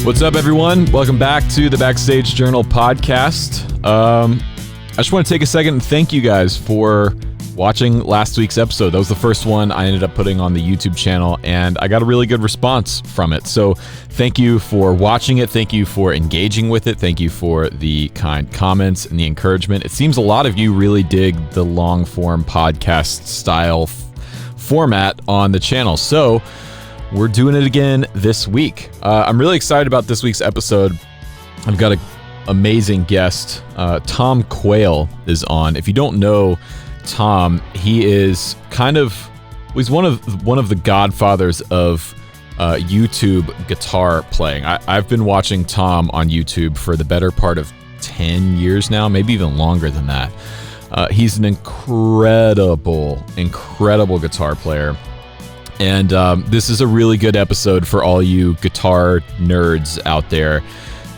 What's up, everyone? Welcome back to the Backstage Journal podcast. I just want to take a second and thank you guys for watching last week's episode. That was the first one I ended up putting on the YouTube channel, and I got a really good response from it. So thank you for watching it. Thank you for engaging with it. Thank you for the kind comments and the encouragement. It seems a lot of you really dig the long-form podcast style format on the channel. So we're doing it again this week. I'm really excited about this week's episode. I've got an amazing guest. Tom Quayle is on. If you don't know Tom, he is he's one of the godfathers of YouTube guitar playing. I've been watching Tom on YouTube for the better part of 10 years now, maybe even longer than that. He's an incredible guitar player. And this is a really good episode for all you guitar nerds out there.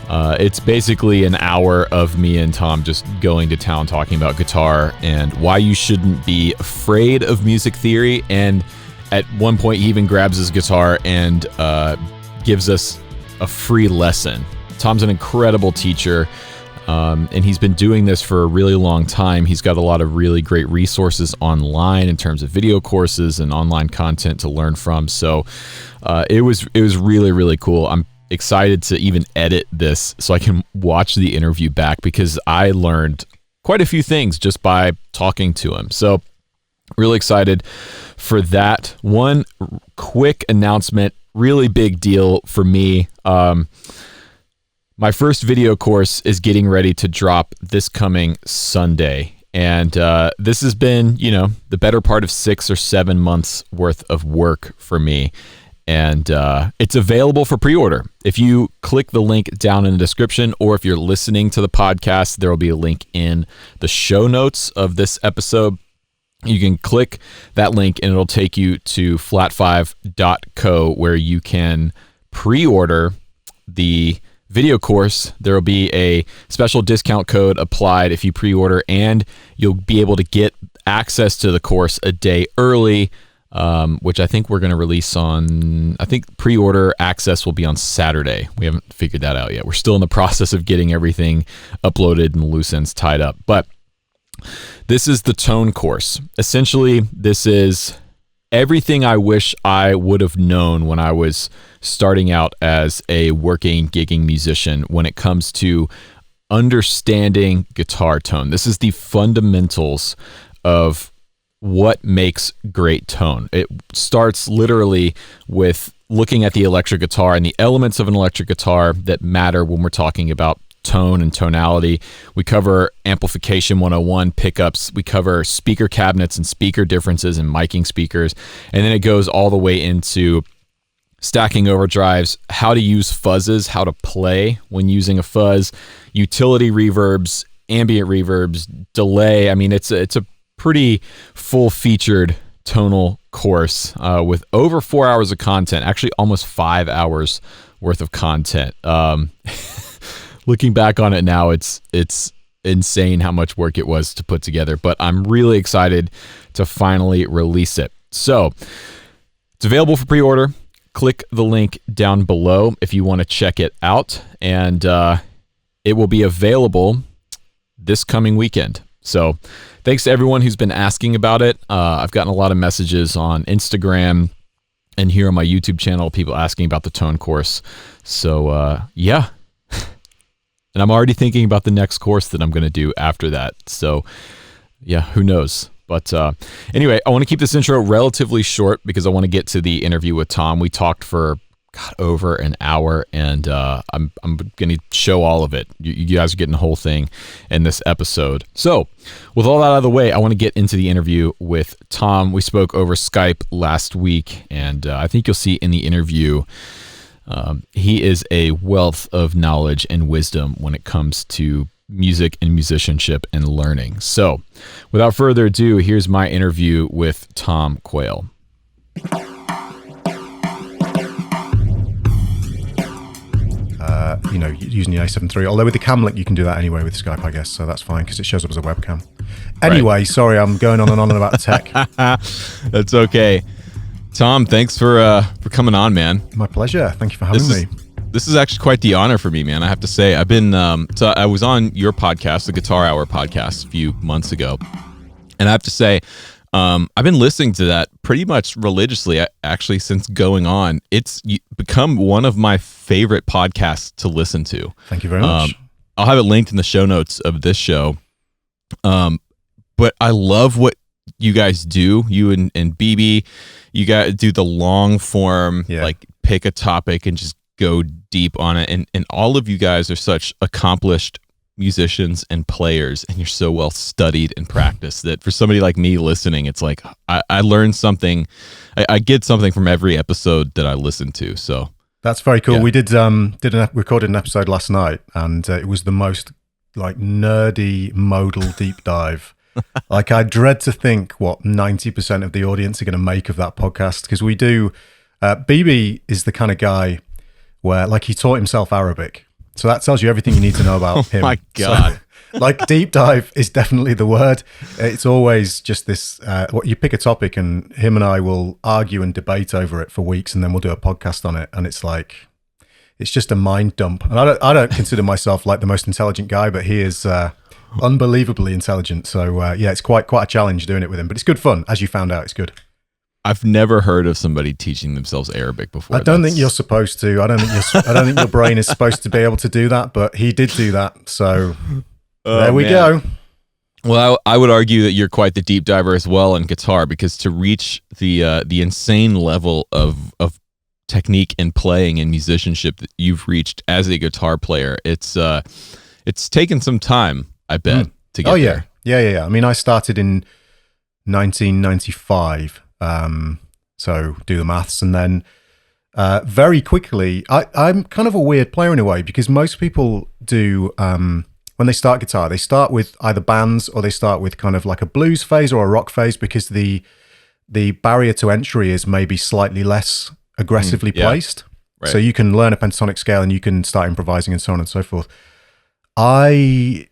It's basically an hour of me and Tom just going to town talking about guitar and why you shouldn't be afraid of music theory. And at one point, he even grabs his guitar and gives us a free lesson. Tom's an incredible teacher. And he's been doing this for a really long time. He's got a lot of really great resources online in terms of video courses and online content to learn from. So it was really, really cool. I'm excited to even edit this so I can watch the interview back because I learned quite a few things just by talking to him. So really excited for that. One quick announcement, really big deal for me. My first video course is getting ready to drop this coming Sunday. And this has been, the better part of 6 or 7 months worth of work for me. And it's available for pre-order. If you click the link down in the description, or if you're listening to the podcast, there will be a link in the show notes of this episode. You can click that link and it'll take you to flat5.co where you can pre-order the video course. There will be a special discount code applied if you pre-order, and you'll be able to get access to the course a day early, which I think we're going to release on, I think pre-order access will be on Saturday. We haven't figured that out yet. We're still in the process of getting everything uploaded and loose ends tied up. But this is the tone course. Essentially, this is everything I wish I would have known when I was starting out as a working, gigging musician when it comes to understanding guitar tone. This is the fundamentals of what makes great tone. It starts literally with looking at the electric guitar and the elements of an electric guitar that matter when we're talking about tone and tonality. We cover amplification 101, pickups. We cover speaker cabinets and speaker differences and miking speakers. And then it goes all the way into stacking overdrives, how to use fuzzes, how to play when using a fuzz, utility reverbs, ambient reverbs, delay. I mean, it's a pretty full-featured tonal course with over 4 hours of content, actually almost 5 hours worth of content. Looking back on it now, it's insane how much work it was to put together, but I'm really excited to finally release it. So it's available for pre-order. Click the link down below if you want to check it out, and it will be available this coming weekend. So thanks to everyone who's been asking about it. I've gotten a lot of messages on Instagram and here on my YouTube channel, people asking about the tone course. So yeah. And I'm already thinking about the next course that I'm going to do after that. So yeah, who knows? But anyway, I want to keep this intro relatively short because I want to get to the interview with Tom. We talked for over an hour, and I'm going to show all of it. You guys are getting the whole thing in this episode. So with all that out of the way, I want to get into the interview with Tom. We spoke over Skype last week, and I think you'll see in the interview he is a wealth of knowledge and wisdom when it comes to music and musicianship and learning. So without further ado, here's my interview with Tom Quayle. Using the A7 III, although with the cam link you can do that anyway with Skype, I guess, so that's fine because it shows up as a webcam. Anyway, right. Sorry, I'm going on and on about tech. That's okay. Tom, thanks for coming on, man. My pleasure. Thank you for having me. This is actually quite the honor for me, man. I have to say, I've been so I was on your podcast, the Guitar Hour podcast, a few months ago, and I have to say, I've been listening to that pretty much religiously, actually, since going on. It's become one of my favorite podcasts to listen to. Thank you very much. I'll have it linked in the show notes of this show. But I love what you guys do. You and BB, you guys do the long form, like pick a topic and just go deep on it. And all of you guys are such accomplished musicians and players, and you're so well studied and practiced that for somebody like me listening, it's like I learn something. I get something from every episode that I listen to. So that's very cool. We recorded an episode last night, and it was the most like nerdy modal deep dive. Like, I dread to think what 90% of the audience are going to make of that podcast, because we do. BB is the kind of guy where, like, he taught himself Arabic. So that tells you everything you need to know about him. Oh my God. So, like, deep dive is definitely the word. It's always just this, you pick a topic and him and I will argue and debate over it for weeks, and then we'll do a podcast on it. And it's like, it's just a mind dump. And I don't consider myself like the most intelligent guy, but he is unbelievably intelligent. So it's quite a challenge doing it with him, but it's good fun. As you found out, it's good. I've never heard of somebody teaching themselves Arabic before. I don't think you're supposed to. I don't think your brain is supposed to be able to do that, but he did do that. So there we go. Well, I would argue that you're quite the deep diver as well in guitar, because to reach the insane level of technique and playing and musicianship that you've reached as a guitar player, it's taken some time, I bet, to get there. Yeah. I mean, I started in 1995. So do the maths, and then very quickly, I'm kind of a weird player in a way, because most people do, when they start guitar, they start with either bands or they start with kind of like a blues phase or a rock phase, because the barrier to entry is maybe slightly less aggressively placed. Right. So you can learn a pentatonic scale and you can start improvising and so on and so forth. I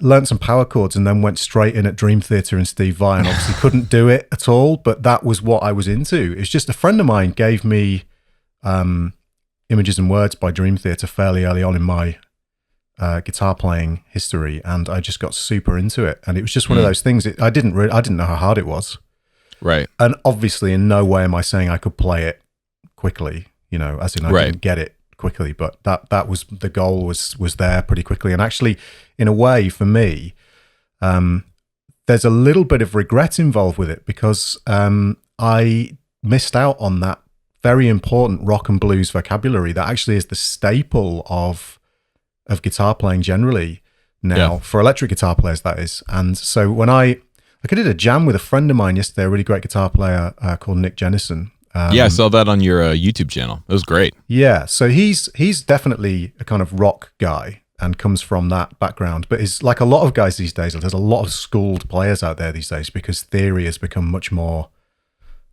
learned some power chords and then went straight in at Dream Theater and Steve Vai, and obviously couldn't do it at all, but that was what I was into. It's just a friend of mine gave me Images and Words by Dream Theater fairly early on in my guitar playing history, and I just got super into it. And it was just one of those things. I didn't know how hard it was. Right. And obviously in no way am I saying I could play it quickly, as in I didn't get it quickly, but that was the goal, was there pretty quickly. And actually, in a way, for me, there's a little bit of regret involved with it, because I missed out on that very important rock and blues vocabulary that actually is the staple of guitar playing generally now, for electric guitar players, that is. And so when I did a jam with a friend of mine yesterday, a really great guitar player called Nick Jennison. I saw that on your YouTube channel. It was great. Yeah, so he's definitely a kind of rock guy and comes from that background, but is like a lot of guys these days. There's a lot of schooled players out there these days, because theory has become much more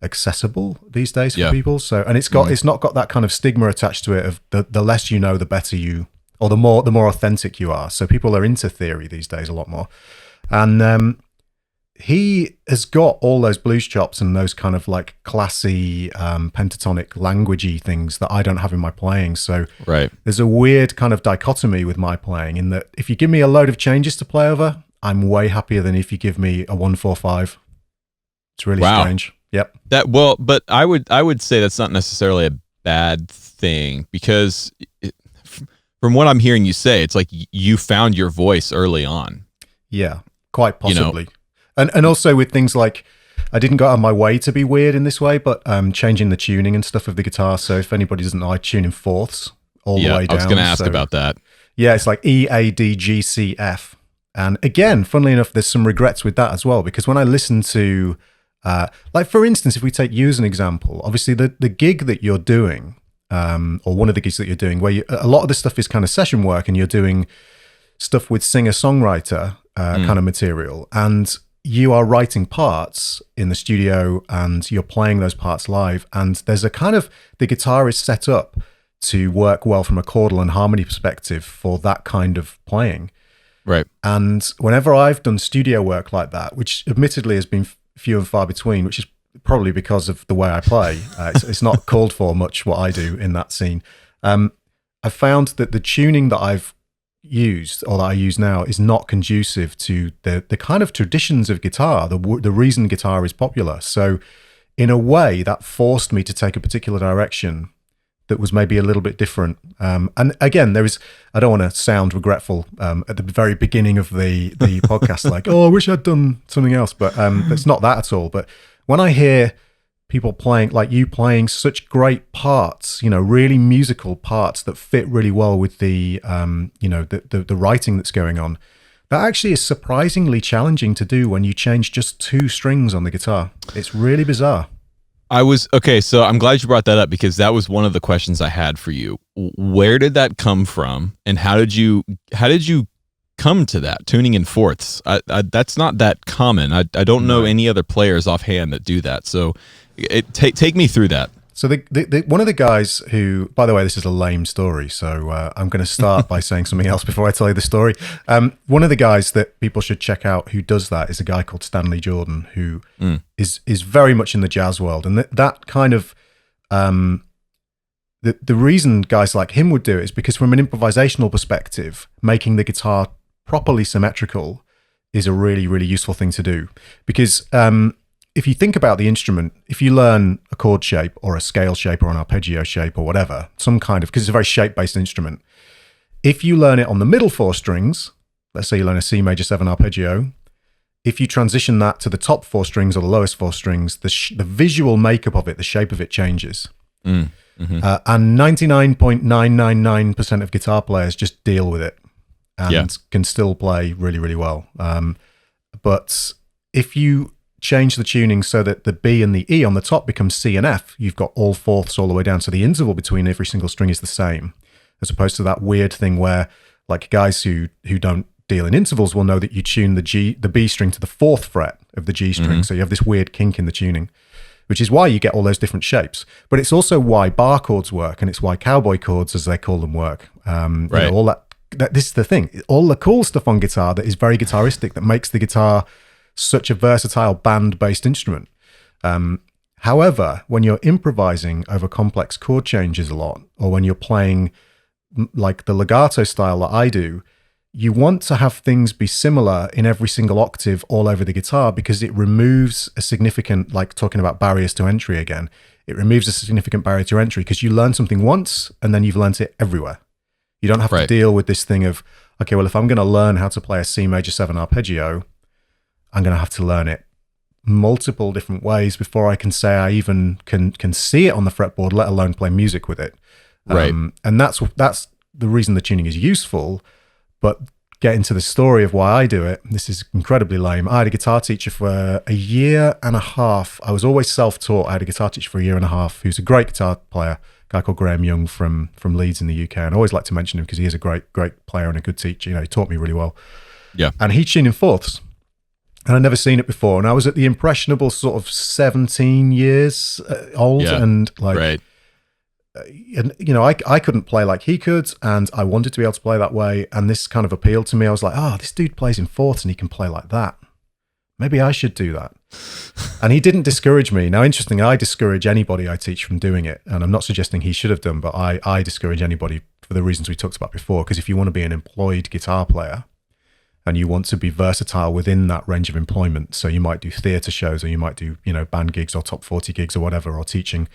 accessible these days for people. So, and it's not got that kind of stigma attached to it of the less you know, the better you, or the more authentic you are. So people are into theory these days a lot more, and he has got all those blues chops and those kind of like classy pentatonic languagey things that I don't have in my playing. So there's a weird kind of dichotomy with my playing, in that if you give me a load of changes to play over, I'm way happier than if you give me a 1-4-5. It's really strange. Yep. But I would say that's not necessarily a bad thing, because from what I'm hearing you say, it's like you found your voice early on. Yeah, quite possibly. And also with things like, I didn't go out of my way to be weird in this way, but changing the tuning and stuff of the guitar. So if anybody doesn't know, I tune in fourths all the way down. I was going to ask about that. Yeah, it's like E, A, D, G, C, F. And again, funnily enough, there's some regrets with that as well, because when I listen to, like for instance, if we take you as an example, obviously the gig that you're doing, or one of the gigs that you're doing, where a lot of the stuff is kind of session work, and you're doing stuff with singer-songwriter kind of material, and you are writing parts in the studio and you're playing those parts live, and there's a kind of, the guitar is set up to work well from a chordal and harmony perspective for that kind of playing. Right. And whenever I've done studio work like that, which admittedly has been few and far between, which is probably because of the way I play, it's not called for much what I do in that scene. I found that the tuning that I've used, or that I use now, is not conducive to the kind of traditions of guitar, the reason guitar is popular. So in a way, that forced me to take a particular direction that was maybe a little bit different. And again, I don't want to sound regretful at the very beginning of the podcast, like, oh, I wish I'd done something else, but it's not that at all. But when I hear people playing, like you playing such great parts, really musical parts that fit really well with the writing that's going on, that actually is surprisingly challenging to do when you change just 2 strings on the guitar. It's really bizarre. Okay, so I'm glad you brought that up, because that was one of the questions I had for you. Where did that come from, and how did you come to that, tuning in fourths? That's not that common. I don't know any other players offhand that do that. So take me through that. So one of the guys who, by the way, this is a lame story, so I'm going to start by saying something else before I tell you the story. One of the guys that people should check out who does that is a guy called Stanley Jordan, who is very much in the jazz world. And that kind of, the reason guys like him would do it is because from an improvisational perspective, making the guitar properly symmetrical is a really, really useful thing to do. Because if you think about the instrument, if you learn a chord shape or a scale shape or an arpeggio shape or whatever, some kind of, because it's a very shape-based instrument, if you learn it on the middle 4 strings, let's say you learn a C major 7 arpeggio, if you transition that to the top 4 strings or the lowest 4 strings, the visual makeup of it, the shape of it changes. And 99.999% of guitar players just deal with it and can still play really, really well. But if you change the tuning so that the B and the E on the top become C and F, you've got all fourths all the way down. So the interval between every single string is the same, as opposed to that weird thing where, like, guys who don't deal in intervals will know that you tune the B string to the 4th fret of the G string. So you have this weird kink in the tuning, which is why you get all those different shapes. But it's also why bar chords work, and it's why cowboy chords, as they call them, work. Right. All that. This is the thing. All the cool stuff on guitar that is very guitaristic, that makes the guitar such a versatile band-based instrument. However, when you're improvising over complex chord changes a lot, or when you're playing like the legato style that I do, you want to have things be similar in every single octave all over the guitar, because it removes a significant, like talking about barriers to entry again, it removes a significant barrier to entry, because you learn something once and then you've learnt it everywhere. You don't have to deal with this thing of, okay, well, if I'm going to learn how to play a C major 7 arpeggio, I'm going to have to learn it multiple different ways before I can say I even can see it on the fretboard, let alone play music with it. Right. And that's the reason the tuning is useful. But getting to the story of why I do it, this is incredibly lame. I had a guitar teacher for a year and a half. I was always self-taught. I had a guitar teacher for a year and a half who's a great guitar player, a guy called Graham Young from Leeds in the UK. And I always like to mention him because he is a great player and a good teacher. He taught me really well. Yeah. And he tuned in fourths. And I'd never seen it before. And I was at the impressionable sort of 17 years old. Yeah, and like, right. And I couldn't play like he could. And I wanted to be able to play that way. And this kind of appealed to me. I was like, this dude plays in fourths and he can play like that. Maybe I should do that. And he didn't discourage me. Now, interesting, I discourage anybody I teach from doing it. And I'm not suggesting he should have done, but I discourage anybody for the reasons we talked about before. Because if you want to be an employed guitar player, and you want to be versatile within that range of employment. So you might do theatre shows, or you might do, band gigs or top 40 gigs or whatever, or teaching.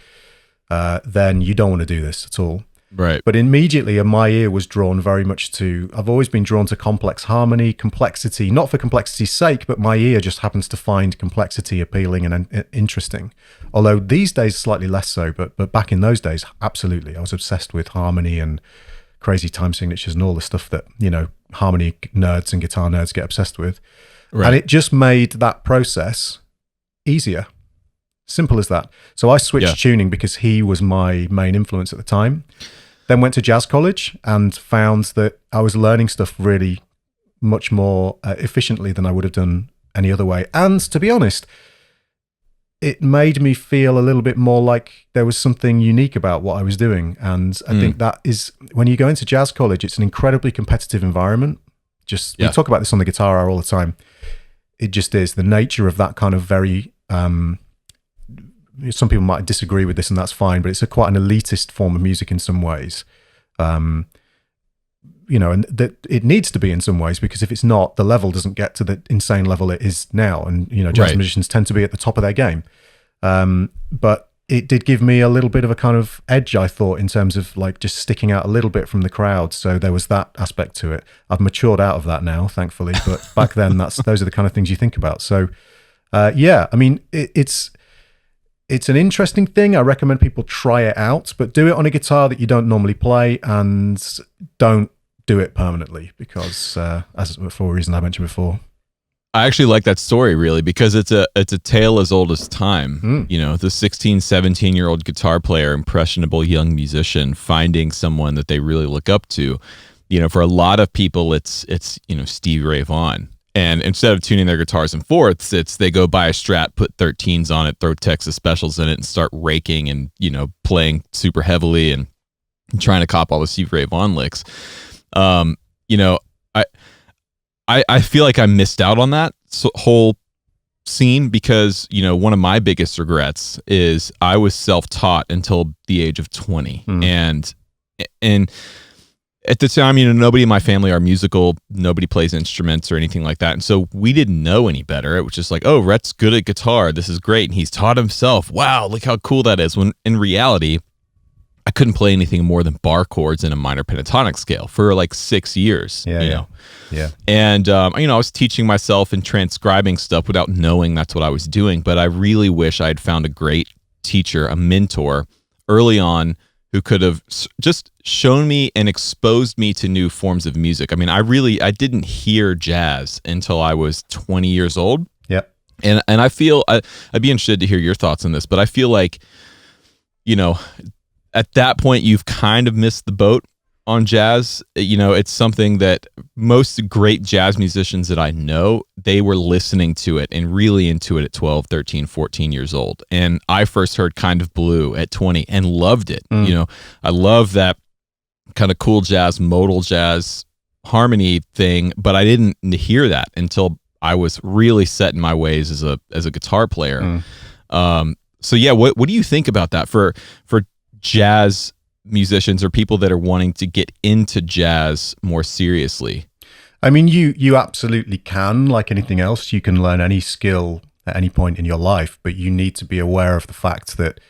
Then you don't want to do this at all. Right. But immediately my ear was drawn very much to, I've always been drawn to complex harmony, complexity, not for complexity's sake, but my ear just happens to find complexity appealing and interesting. Although these days slightly less so, but back in those days, absolutely. I was obsessed with harmony and crazy time signatures and all the stuff that, harmony nerds and guitar nerds get obsessed with. Right. And it just made that process easier. Simple as that. So I switched tuning because he was my main influence at the time. Then went to jazz college and found that I was learning stuff really much more efficiently than I would have done any other way. And to be honest, it made me feel a little bit more like there was something unique about what I was doing. And I think that is, when you go into jazz college, it's an incredibly competitive environment. We talk about this on the Guitar Hour all the time. It just is the nature of that kind of very, some people might disagree with this and that's fine, but it's quite an elitist form of music in some ways. And that it needs to be in some ways, because if it's not, the level doesn't get to the insane level it is now. And, jazz musicians tend to be at the top of their game. But it did give me a little bit of a kind of edge, I thought, in terms of like just sticking out a little bit from the crowd. So there was that aspect to it. I've matured out of that now, thankfully. But back then, those are the kind of things you think about. So, it's an interesting thing. I recommend people try it out, but do it on a guitar that you don't normally play, and don't do it permanently, because for a reason I mentioned before. I actually like that story, really, because it's a tale as old as time. The 16-17-year-old guitar player, impressionable young musician, finding someone that they really look up to. For a lot of people, it's Stevie Ray Vaughan. And instead of tuning their guitars in fourths, they go buy a Strat, put 13s on it, throw Texas Specials in it, and start raking and, playing super heavily and trying to cop all the Stevie Ray Vaughan licks. I feel like I missed out on that whole scene, because, one of my biggest regrets is I was self-taught until the age of 20. And at the time, nobody in my family are musical, nobody plays instruments or anything like that. And so we didn't know any better. It was just like, oh, Rhett's good at guitar. This is great. And he's taught himself. Wow, look how cool that is. When in reality, I couldn't play anything more than bar chords in a minor pentatonic scale for like 6 years. Yeah. And, I was teaching myself and transcribing stuff without knowing that's what I was doing. But I really wish I had found a great teacher, a mentor early on, who could have just shown me and exposed me to new forms of music. I mean, I didn't hear jazz until I was 20 years old. Yep. And I feel, I'd be interested to hear your thoughts on this, but I feel like, at that point, you've kind of missed the boat on jazz. It's something that most great jazz musicians that I know, they were listening to it and really into it at 12, 13, 14 years old. And I first heard Kind of Blue at 20 and loved it. I love that kind of cool jazz, modal jazz harmony thing, but I didn't hear that until I was really set in my ways as a guitar player. So yeah, what do you think about that for jazz musicians or people that are wanting to get into jazz more seriously? I mean, you absolutely can. Like anything else, you can learn any skill at any point in your life, but you need to be aware of the fact that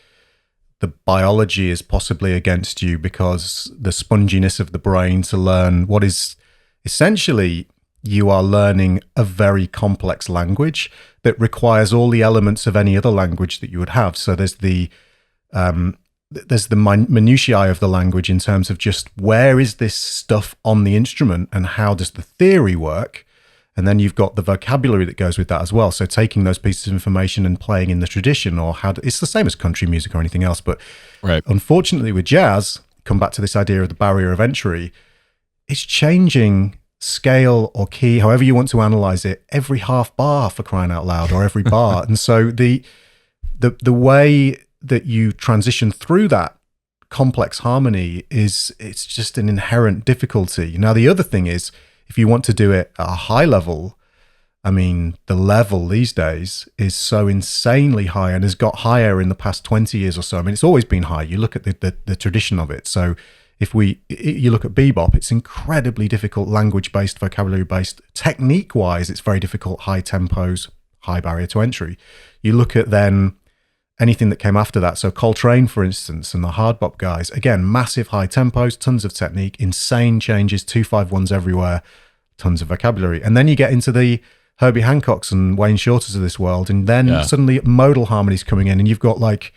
the biology is possibly against you, because the sponginess of the brain to learn what is essentially, you are learning a very complex language that requires all the elements of any other language that you would have. So there's the minutiae of the language in terms of just where is this stuff on the instrument and how does the theory work? And then you've got the vocabulary that goes with that as well. So taking those pieces of information and playing in the tradition, or it's the same as country music or anything else. But unfortunately with jazz, come back to this idea of the barrier of entry, it's changing scale or key, however you want to analyze it, every half bar, for crying out loud, or every bar. And so the way that you transition through that complex harmony it's just an inherent difficulty. Now, the other thing is, if you want to do it at a high level, I mean, the level these days is so insanely high and has got higher in the past 20 years or so. I mean, it's always been high. You look at the tradition of it. So you look at bebop, it's incredibly difficult, language-based, vocabulary-based. Technique-wise, it's very difficult, high tempos, high barrier to entry. You look at then anything that came after that. So Coltrane, for instance, and the hard bop guys, again, massive high tempos, tons of technique, insane changes, 2-5-1s everywhere, tons of vocabulary. And then you get into the Herbie Hancocks and Wayne Shorters of this world, and then suddenly modal harmonies coming in, and you've got like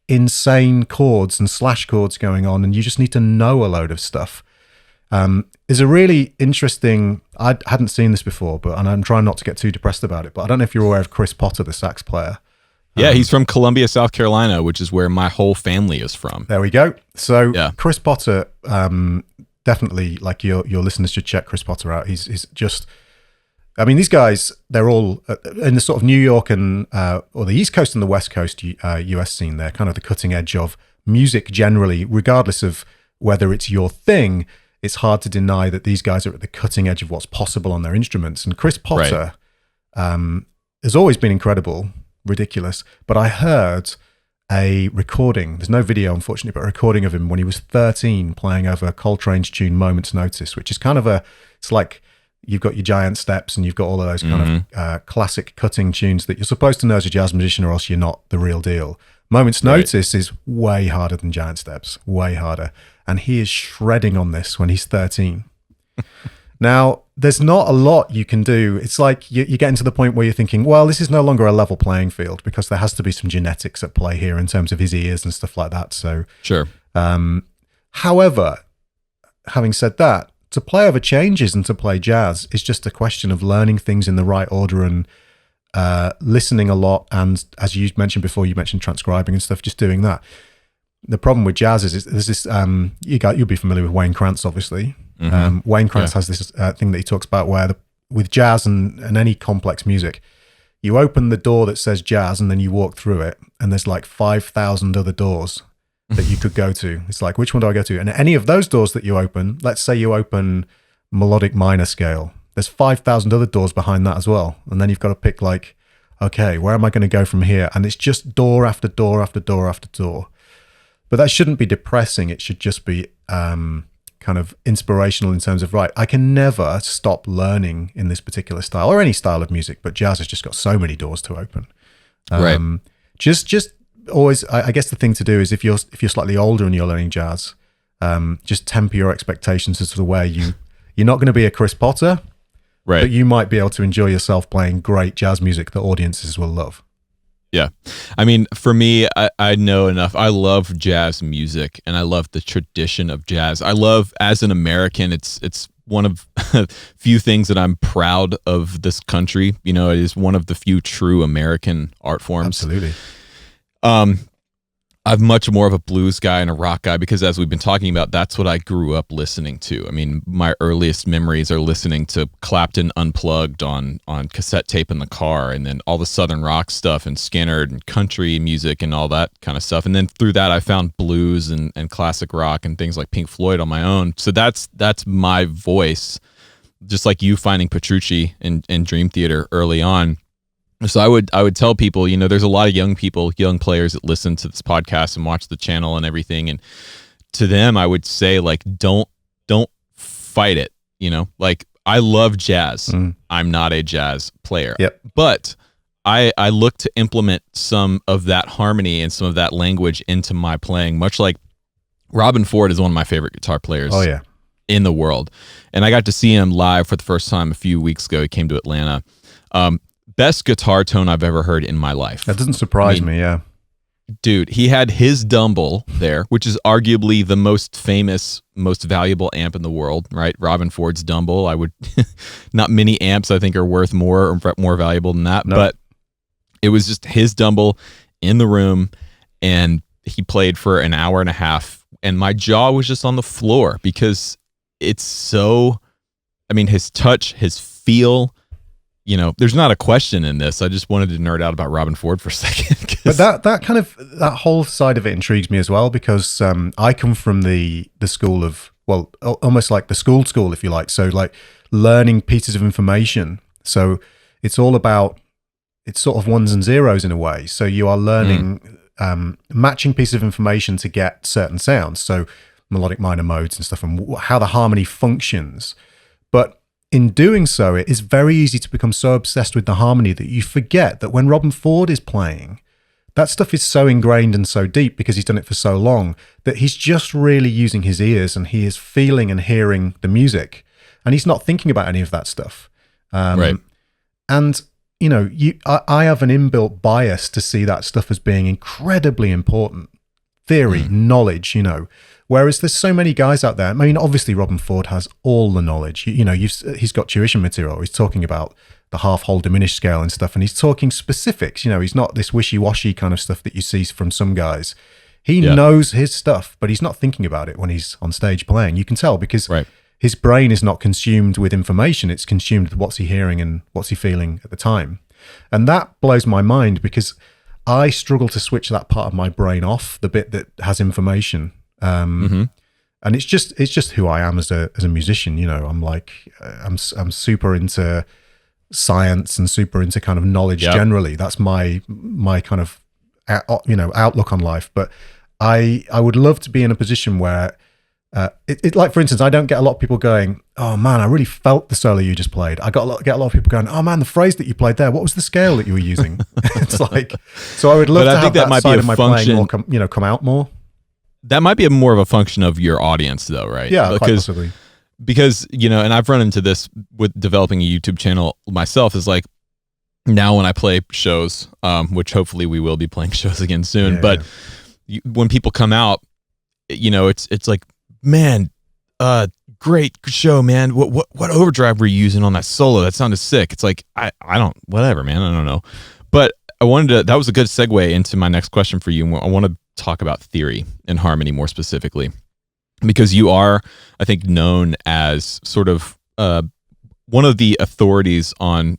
insane chords and slash chords going on, and you just need to know a load of stuff. There's a really interesting, I hadn't seen this before, and I'm trying not to get too depressed about it, but I don't know if you're aware of Chris Potter, the sax player. Yeah, he's from Columbia, South Carolina, which is where my whole family is from. There we go. So Chris Potter, definitely, like your listeners should check Chris Potter out. He's just, I mean, these guys, they're all in the sort of New York and or the East Coast and the West Coast US scene. They're kind of the cutting edge of music generally, regardless of whether it's your thing. It's hard to deny that these guys are at the cutting edge of what's possible on their instruments. And Chris Potter has always been incredible. Ridiculous. But I heard a recording. There's no video, unfortunately, but a recording of him when he was 13 playing over Coltrane's tune Moment's Notice, which is kind of it's like you've got your giant steps and you've got all of those kind of classic cutting tunes that you're supposed to know as a jazz musician or else you're not the real deal. Moment's Notice is way harder than giant steps, way harder. And he is shredding on this when he's 13. Now, there's not a lot you can do. It's like you're getting to the point where you're thinking, well, this is no longer a level playing field because there has to be some genetics at play here in terms of his ears and stuff like that. So, sure. However, having said that, to play over changes and to play jazz is just a question of learning things in the right order and listening a lot. And as you mentioned before, you mentioned transcribing and stuff, just doing that. The problem with jazz is there's this, you'll be familiar with Wayne Krantz, obviously. Wayne Krantz has this thing that he talks about where with jazz and any complex music, you open the door that says jazz and then you walk through it and there's like 5,000 other doors that you could go to. It's like, which one do I go to? And any of those doors that you open, let's say you open melodic minor scale, there's 5,000 other doors behind that as well. And then you've got to pick like, okay, where am I going to go from here? And it's just door after door after door after door. But that shouldn't be depressing. It should just be kind of inspirational in terms of, right, I can never stop learning in this particular style or any style of music, but jazz has just got so many doors to open. Right. Just always, I guess the thing to do is if you're slightly older and you're learning jazz, just temper your expectations as to where you're not going to be a Chris Potter, right? But you might be able to enjoy yourself playing great jazz music that audiences will love. Yeah. I mean, for me, I know enough. I love jazz music and I love the tradition of jazz. I love, as an American, it's one of few things that I'm proud of this country. You know, it is one of the few true American art forms. Absolutely. I'm much more of a blues guy and a rock guy because, as we've been talking about, that's what I grew up listening to. I mean, my earliest memories are listening to Clapton Unplugged on cassette tape in the car, and then all the Southern rock stuff and Skinner and country music and all that kind of stuff. And then through that, I found blues and classic rock and things like Pink Floyd on my own. So that's my voice, just like you finding Petrucci in Dream Theater early on. So I would tell people, you know, there's a lot of young players that listen to this podcast and watch the channel and everything. And to them, I would say, like, don't fight it. You know, like, I love jazz. I'm not a jazz player, but I look to implement some of that harmony and some of that language into my playing, much like Robben Ford is one of my favorite guitar players in the world. And I got to see him live for the first time a few weeks ago. He came to Atlanta. Best guitar tone I've ever heard in my life. That doesn't surprise me, yeah. Dude, he had his Dumble there, which is arguably the most famous, most valuable amp in the world, right? Robben Ford's Dumble. Not many amps I think are worth more or more valuable than that, but it was just his Dumble in the room, and he played for an hour and a half, and my jaw was just on the floor because it's so, I mean, his touch, his feel, you know, there's not a question in this. I just wanted to nerd out about Robben Ford for a second. But that whole side of it intrigues me as well, because I come from the school of, well, almost like the school, if you like. So like learning pieces of information. So it's all about, it's sort of ones and zeros in a way. So you are learning, matching pieces of information to get certain sounds. So melodic minor modes and stuff, and how the harmony functions. But in doing so, it is very easy to become so obsessed with the harmony that you forget that when Robben Ford is playing, that stuff is so ingrained and so deep because he's done it for so long that he's just really using his ears and he is feeling and hearing the music, and he's not thinking about any of that stuff. Right. And, you know, I have an inbuilt bias to see that stuff as being incredibly important. Theory, knowledge, you know. Whereas there's so many guys out there. I mean, obviously Robben Ford has all the knowledge. You know, he's got tuition material. He's talking about the half-whole diminished scale and stuff, and he's talking specifics. You know, he's not this wishy-washy kind of stuff that you see from some guys. He knows his stuff, but he's not thinking about it when he's on stage playing. You can tell because his brain is not consumed with information. It's consumed with what's he hearing and what's he feeling at the time. And that blows my mind because I struggle to switch that part of my brain off, the bit that has information. And it's just who I am as a musician. You know, I'm like, I'm super into science and super into kind of knowledge generally. That's my kind of outlook on life. But I would love to be in a position where like, for instance, I don't get a lot of people going, "Oh man, I really felt the solo you just played." I get a lot of people going, "Oh man, the phrase that you played there, what was the scale that you were using?" It's like, so I would love to have that side of my playing more come out more. That might be more of a function of your audience, though, right? Yeah, quite possibly. Because, and I've run into this with developing a YouTube channel myself, is like, now when I play shows, which hopefully we will be playing shows again soon, but when people come out, it's like, man, great show, man. What overdrive were you using on that solo? That sounded sick. It's like, I don't, whatever, man. I don't know. But that was a good segue into my next question for you. I want to talk about theory and harmony more specifically, because you are, I think, known as sort of one of the authorities on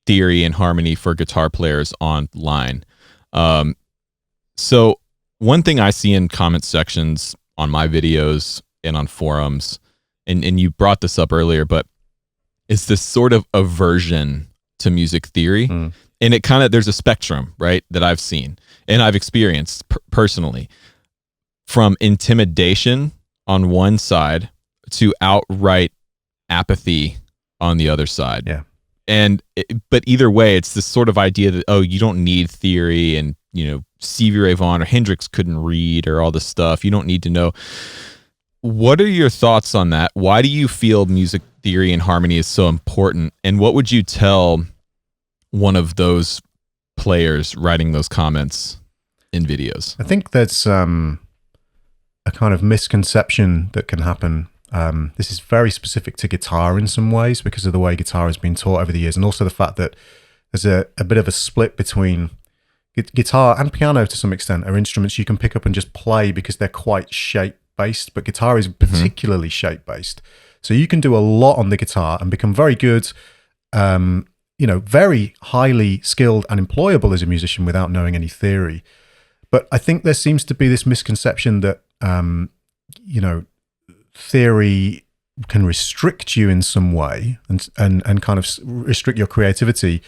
theory and harmony for guitar players online. So one thing I see in comment sections on my videos and on forums, and you brought this up earlier, but it's this sort of aversion to music theory. And it kind of, there's a spectrum, right, that I've seen and I've experienced personally, from intimidation on one side to outright apathy on the other side. Yeah. But either way, it's this sort of idea that, oh, you don't need theory, and, Stevie Ray Vaughan or Hendrix couldn't read, or all this stuff. You don't need to know. What are your thoughts on that? Why do you feel music theory and harmony is so important? And what would you tell one of those players writing those comments in videos? I think that's a kind of misconception that can happen. This is very specific to guitar in some ways, because of the way guitar has been taught over the years, and also the fact that there's a bit of a split between guitar and piano to some extent are instruments you can pick up and just play because they're quite shape-based, but guitar is particularly shape-based. So you can do a lot on the guitar and become very good, very highly skilled and employable as a musician without knowing any theory. But I think there seems to be this misconception that, theory can restrict you in some way and kind of restrict your creativity.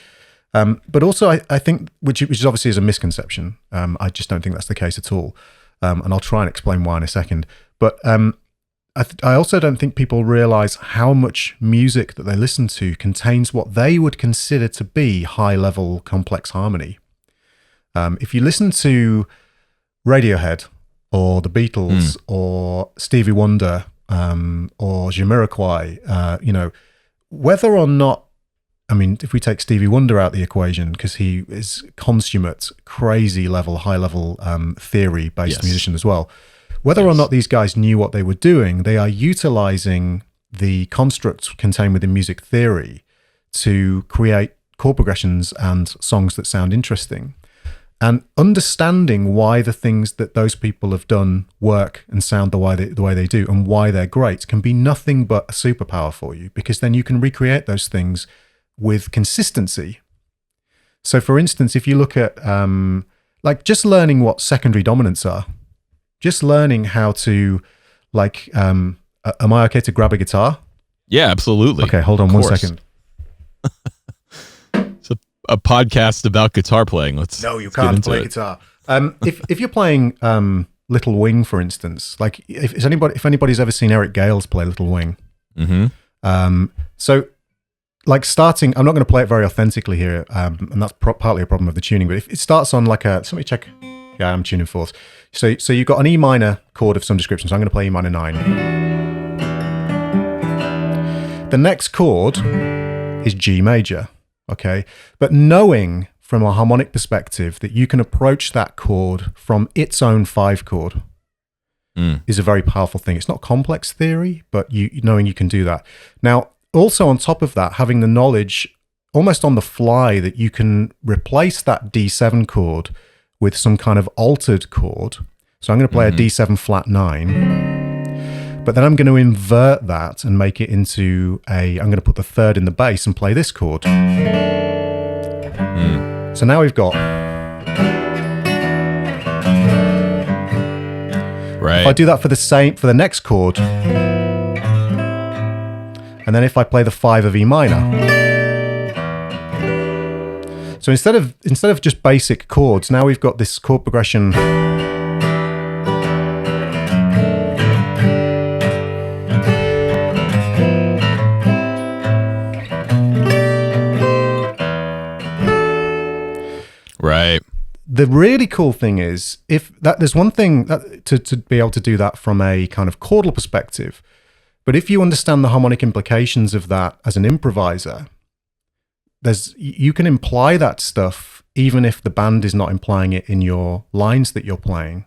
But also, I think, which is obviously is a misconception. I just don't think that's the case at all. And I'll try and explain why in a second. But I also don't think people realize how much music that they listen to contains what they would consider to be high-level complex harmony. If you listen to Radiohead or the Beatles or Stevie Wonder or Jamiroquai, whether or not, if we take Stevie Wonder out the equation, because he is consummate, crazy level, high-level theory-based musician as well, whether or not these guys knew what they were doing, they are utilizing the constructs contained within music theory to create chord progressions and songs that sound interesting. And understanding why the things that those people have done work and sound the way they do, and why they're great, can be nothing but a superpower for you, because then you can recreate those things with consistency. So, for instance, if you look at just learning what secondary dominants are, just learning how to, am I okay to grab a guitar? Yeah, absolutely. Okay, hold on 1 second. It's a podcast about guitar playing. No, you can't play guitar. If you're playing Little Wing, for instance, if anybody's ever seen Eric Gales play Little Wing, so starting, I'm not going to play it very authentically here, and that's partly a problem of the tuning. But if it starts on somebody check. Yeah, I'm tuning fourths. So you've got an E minor chord of some description. So I'm going to play E minor 9. The next chord is G major, okay? But knowing from a harmonic perspective that you can approach that chord from its own 5 chord is a very powerful thing. It's not complex theory, but knowing you can do that. Now, also on top of that, having the knowledge almost on the fly that you can replace that D7 chord with some kind of altered chord. So I'm going to play a D7 flat 9, but then I'm going to invert that and make it into I'm going to put the 3rd in the bass and play this chord. So now we've got... Right. If I do that for the next chord, and then if I play the 5 of E minor. So instead of just basic chords, now we've got this chord progression. Right. The really cool thing is, there's one thing that, to be able to do that from a kind of chordal perspective, but if you understand the harmonic implications of that as an improviser, you can imply that stuff even if the band is not implying it in your lines that you're playing.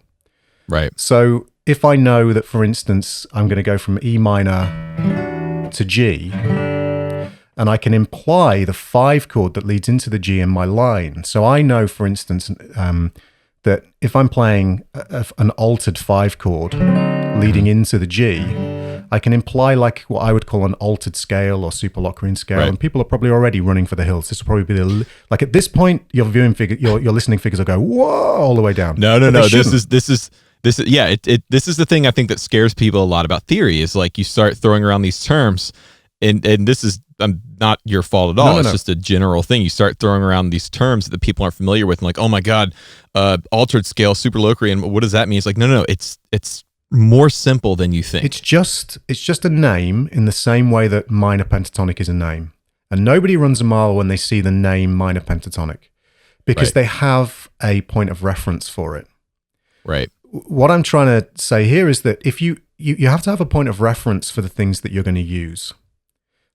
Right. So if I know that, for instance, I'm going to go from E minor to G, and I can imply the 5 chord that leads into the G in my line. So I know, for instance, that if I'm playing an altered 5 chord leading into the G, I can imply like what I would call an altered scale or super Locrian scale. Right. And people are probably already running for the hills. This will probably be like at this point, your viewing figure, your listening figures will go, whoa, all the way down. No. This is this is the thing I think that scares people a lot about theory is like you start throwing around these terms, and this is not your fault at all. No. It's just a general thing. You start throwing around these terms that people aren't familiar with, and like, oh my god, altered scale, super Locrian. What does that mean? It's like no. It's more simple than you think. It's just a name in the same way that minor pentatonic is a name, and nobody runs a mile when they see the name minor pentatonic because they have a point of reference for it. Right. What I'm trying to say here is that if you have to have a point of reference for the things that you're going to use.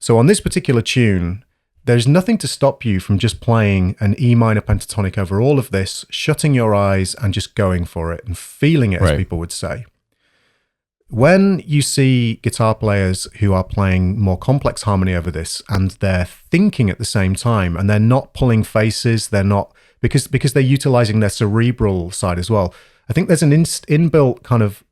So on this particular tune, there's nothing to stop you from just playing an E minor pentatonic over all of this, shutting your eyes and just going for it and feeling it, as people would say. When you see guitar players who are playing more complex harmony over this and they're thinking at the same time and they're not pulling faces, they're not, because they're utilizing their cerebral side as well. I think there's an inbuilt kind of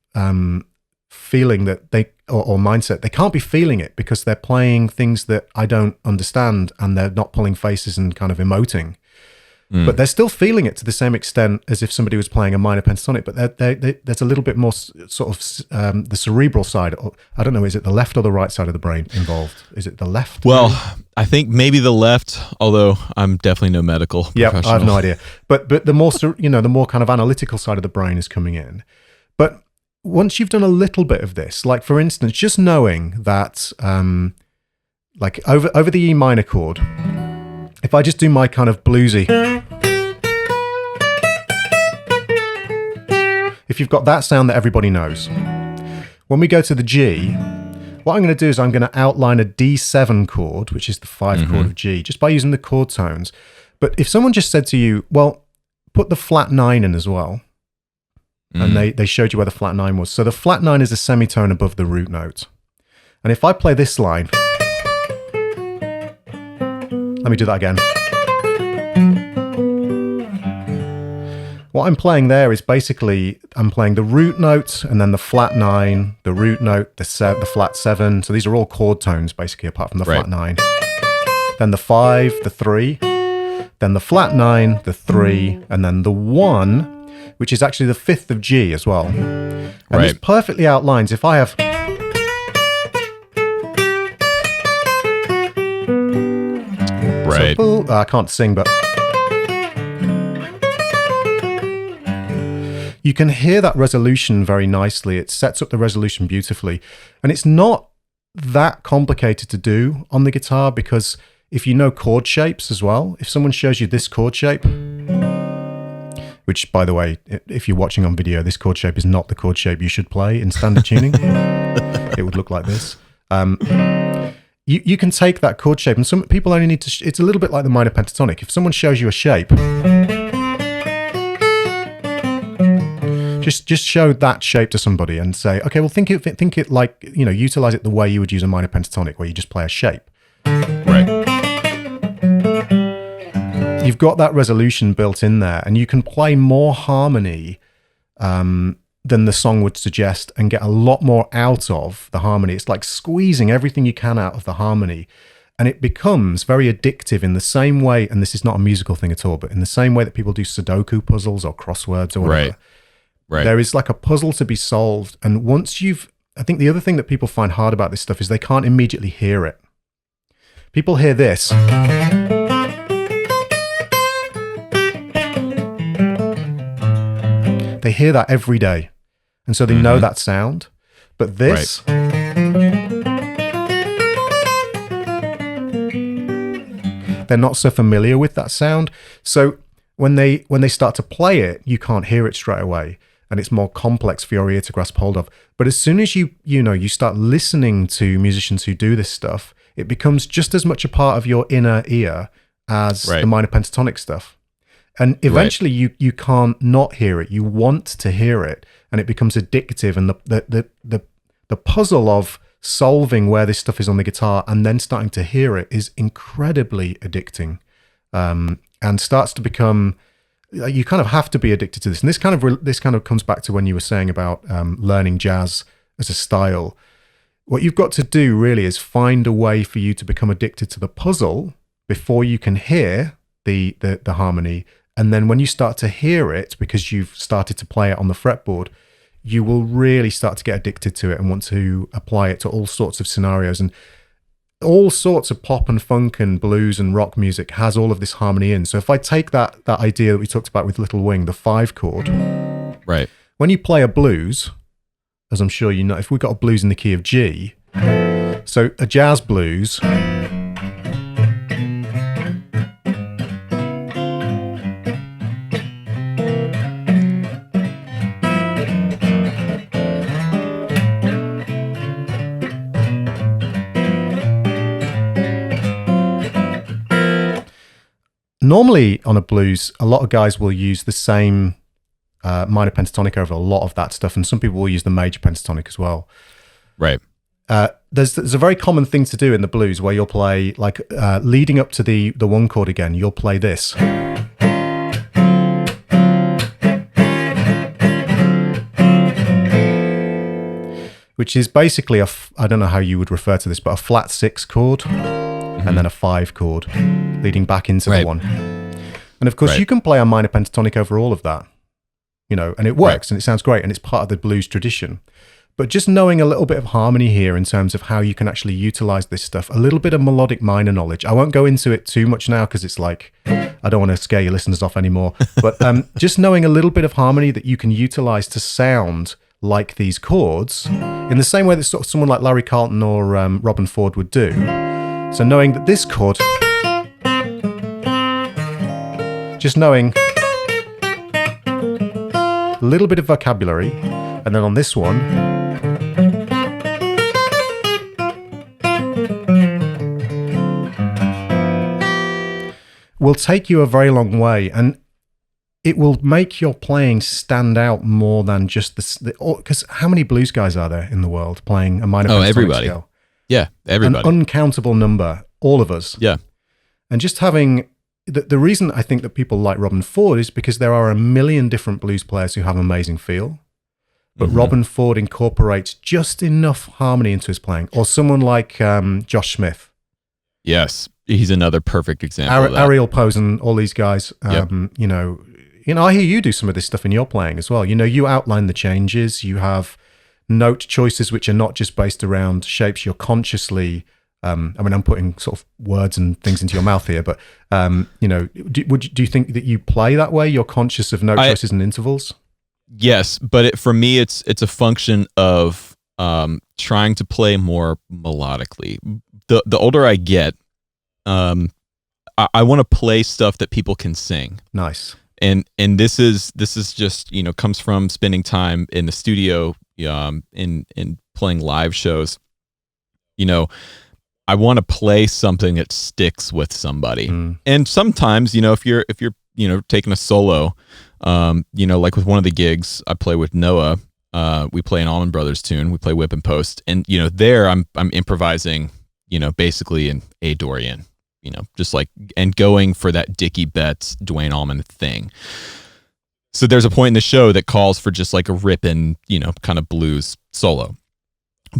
feeling that or mindset. They can't be feeling it because they're playing things that I don't understand and they're not pulling faces and kind of emoting. But they're still feeling it to the same extent as if somebody was playing a minor pentatonic, but there's a little bit more sort of the cerebral side. I don't know, is it the left or the right side of the brain involved? Is it the left? Well, I think maybe the left, although I'm definitely no medical professional. I have no idea. But the more, the more kind of analytical side of the brain is coming in. But once you've done a little bit of this, like for instance, just knowing that like over the E minor chord, if I just do my kind of bluesy, if you've got that sound that everybody knows, when we go to the G, what I'm going to do is I'm going to outline a D7 chord, which is the 5 chord of G, just by using the chord tones. But if someone just said to you, well, put the flat 9 in as well, and they showed you where the flat 9 was. So the flat 9 is a semitone above the root note. And if I play this line, let me do that again. What I'm playing there is basically, I'm playing the root note and then the flat 9, the root note, the flat 7. So these are all chord tones basically apart from the flat 9. Then the 5, the 3, then the flat 9, the 3, and then the 1, which is actually the 5th of G as well. And this perfectly outlines, if I have... So, I can't sing, but you can hear that resolution very nicely. It sets up the resolution beautifully. And it's not that complicated to do on the guitar because if you know chord shapes as well, if someone shows you this chord shape, which by the way, if you're watching on video, this chord shape is not the chord shape you should play in standard tuning. It would look like this. You can take that chord shape, and some people only need to... it's a little bit like the minor pentatonic. If someone shows you a shape, just show that shape to somebody and say, okay, well, think it like, utilize it the way you would use a minor pentatonic, where you just play a shape. Right. You've got that resolution built in there, and you can play more harmony than the song would suggest and get a lot more out of the harmony. It's like squeezing everything you can out of the harmony, and it becomes very addictive in the same way, and this is not a musical thing at all, but in the same way that people do Sudoku puzzles or crosswords or whatever. Right. There is like a puzzle to be solved, and once I think the other thing that people find hard about this stuff is they can't immediately hear it. People hear this. hear that every day. And so they know that sound. But this, they're not so familiar with that sound. So when they start to play it, you can't hear it straight away. And it's more complex for your ear to grasp hold of. But as soon as you start listening to musicians who do this stuff, it becomes just as much a part of your inner ear as the minor pentatonic stuff. And eventually you can't not hear it. You want to hear it, and it becomes addictive. And the puzzle of solving where this stuff is on the guitar and then starting to hear it is incredibly addicting, and starts to become, you kind of have to be addicted to this. And this kind of comes back to when you were saying about learning jazz as a style. What you've got to do really is find a way for you to become addicted to the puzzle before you can hear the harmony. And then when you start to hear it, because you've started to play it on the fretboard, you will really start to get addicted to it and want to apply it to all sorts of scenarios. And all sorts of pop and funk and blues and rock music has all of this harmony in. So if I take that idea that we talked about with Little Wing, the 5 chord, right? When you play a blues, as I'm sure you know, if we've got a blues in the key of G, so a jazz blues, normally on a blues, a lot of guys will use the same minor pentatonic over a lot of that stuff, and some people will use the major pentatonic as well. Right. There's a very common thing to do in the blues where you'll play, like leading up to the 1 chord again, you'll play this. Which is basically I don't know how you would refer to this, but a flat 6 chord. And then a 5 chord leading back into the 1. And of course, you can play a minor pentatonic over all of that, and it works and it sounds great and it's part of the blues tradition. But just knowing a little bit of harmony here in terms of how you can actually utilize this stuff, a little bit of melodic minor knowledge. I won't go into it too much now because it's like, I don't want to scare your listeners off anymore. But just knowing a little bit of harmony that you can utilize to sound like these chords in the same way that sort of someone like Larry Carlton or Robin Ford would do. So knowing that this chord, just knowing a little bit of vocabulary, and then on this one, will take you a very long way, and it will make your playing stand out more than just because how many blues guys are there in the world playing a minor pentatonic everybody. scale? Yeah, everybody. An uncountable number, all of us. Yeah. And just having, the reason I think that people like Robin Ford is because there are a million different blues players who have amazing feel, but Robin Ford incorporates just enough harmony into his playing. Or someone like Josh Smith. Yes, he's another perfect example of that. Ariel Posen, all these guys, I hear you do some of this stuff in your playing as well. You outline the changes, you have note choices which are not just based around shapes. You're consciously, I'm putting sort of words and things into your mouth here, but do you think that you play that way? You're conscious of note choices and intervals? Yes, but for me, it's a function of trying to play more melodically. The older I get, I want to play stuff that people can sing. Nice. And this is just comes from spending time in the studio, in playing live shows. I want to play something that sticks with somebody. And sometimes, if you're taking a solo, like with one of the gigs I play with Noah, we play an Allman Brothers tune, we play Whip and Post, and there I'm improvising, basically in A Dorian, just like, and going for that Dickie Betts, Duane Allman thing. So there's a point in the show that calls for just like a ripping, kind of blues solo.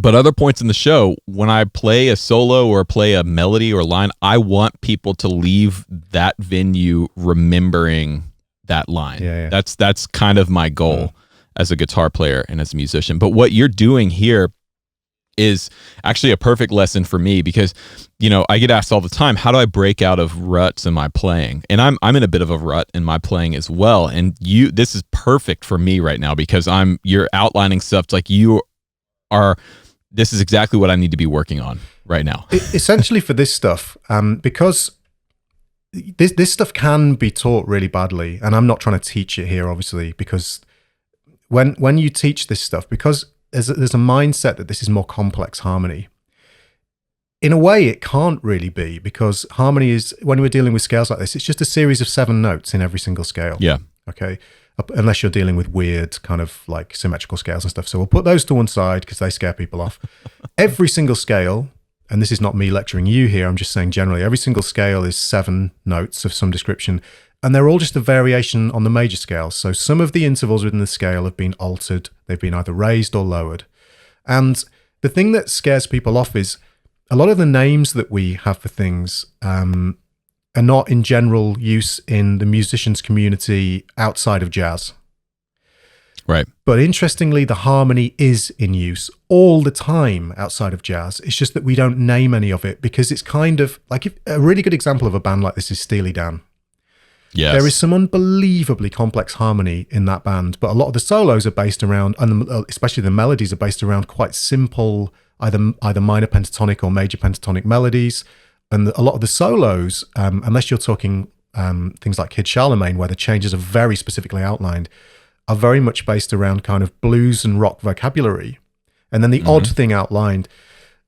But other points in the show, when I play a solo or play a melody or line, I want people to leave that venue remembering that line. Yeah. That's kind of my goal as a guitar player and as a musician. But what you're doing here is actually a perfect lesson for me because, I get asked all the time, how do I break out of ruts in my playing? And I'm in a bit of a rut in my playing as well. And this is perfect for me right now because you're outlining stuff. It's like this is exactly what I need to be working on right now. Essentially for this stuff, because this stuff can be taught really badly, and I'm not trying to teach it here, obviously, because when you teach this stuff, because there's a mindset that this is more complex harmony. In a way, it can't really be, because harmony is, when we're dealing with scales like this, it's just a series of 7 notes in every single scale. Yeah. Okay. Unless you're dealing with weird kind of like symmetrical scales and stuff. So we'll put those to one side because they scare people off. Every single scale, and this is not me lecturing you here, I'm just saying generally, every single scale is 7 notes of some description, and they're all just a variation on the major scale. So some of the intervals within the scale have been altered. They've been either raised or lowered. And the thing that scares people off is a lot of the names that we have for things are not in general use in the musicians community outside of jazz. Right. But interestingly, the harmony is in use all the time outside of jazz. It's just that we don't name any of it because it's kind of like a really good example of a band like this is Steely Dan. Yes. There is some unbelievably complex harmony in that band, but a lot of the solos are based around, and especially the melodies are based around quite simple, either minor pentatonic or major pentatonic melodies. And a lot of the solos, unless you're talking things like Kid Charlemagne, where the changes are very specifically outlined, are very much based around kind of blues and rock vocabulary. And then the odd thing outlined.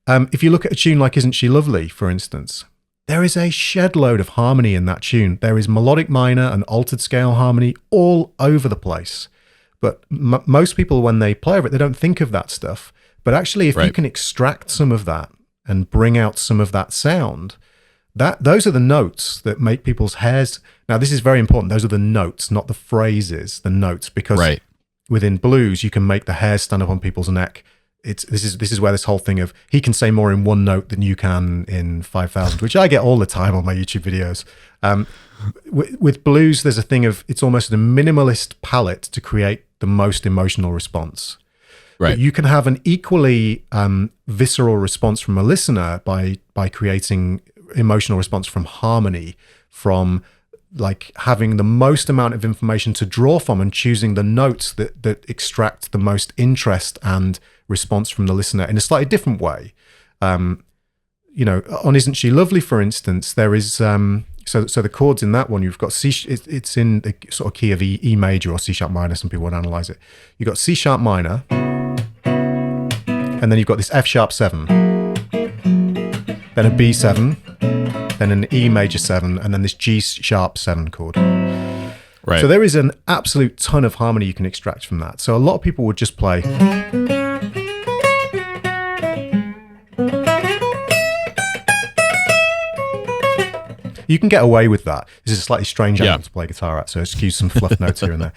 If you look at a tune like Isn't She Lovely, for instance, there is a shed load of harmony in that tune. There is melodic minor and altered scale harmony all over the place. But most people, when they play over it, they don't think of that stuff. But actually, if you can extract some of that and bring out some of that sound, those are the notes that make people's hairs. Now, this is very important. Those are the notes, not the phrases, the notes, because within blues, you can make the hairs stand up on people's neck. This is where this whole thing of he can say more in one note than you can in 5,000, which I get all the time on my YouTube videos. With blues, there's a thing of it's almost a minimalist palette to create the most emotional response. Right. But you can have an equally visceral response from a listener by creating emotional response from harmony, from like having the most amount of information to draw from and choosing the notes that extract the most interest and response from the listener in a slightly different way. On Isn't She Lovely, for instance, there is so the chords in that one, you've got C. It's in the sort of key of E major or C sharp minor. Some people would analyze it. You've got C sharp minor, and then you've got this F sharp 7, then a B7, then an E major 7, and then this G sharp 7 chord. Right. So there is an absolute ton of harmony you can extract from that. So a lot of people would just play. You can get away with that. This is a slightly strange angle to play guitar at, so excuse some fluff notes here and there.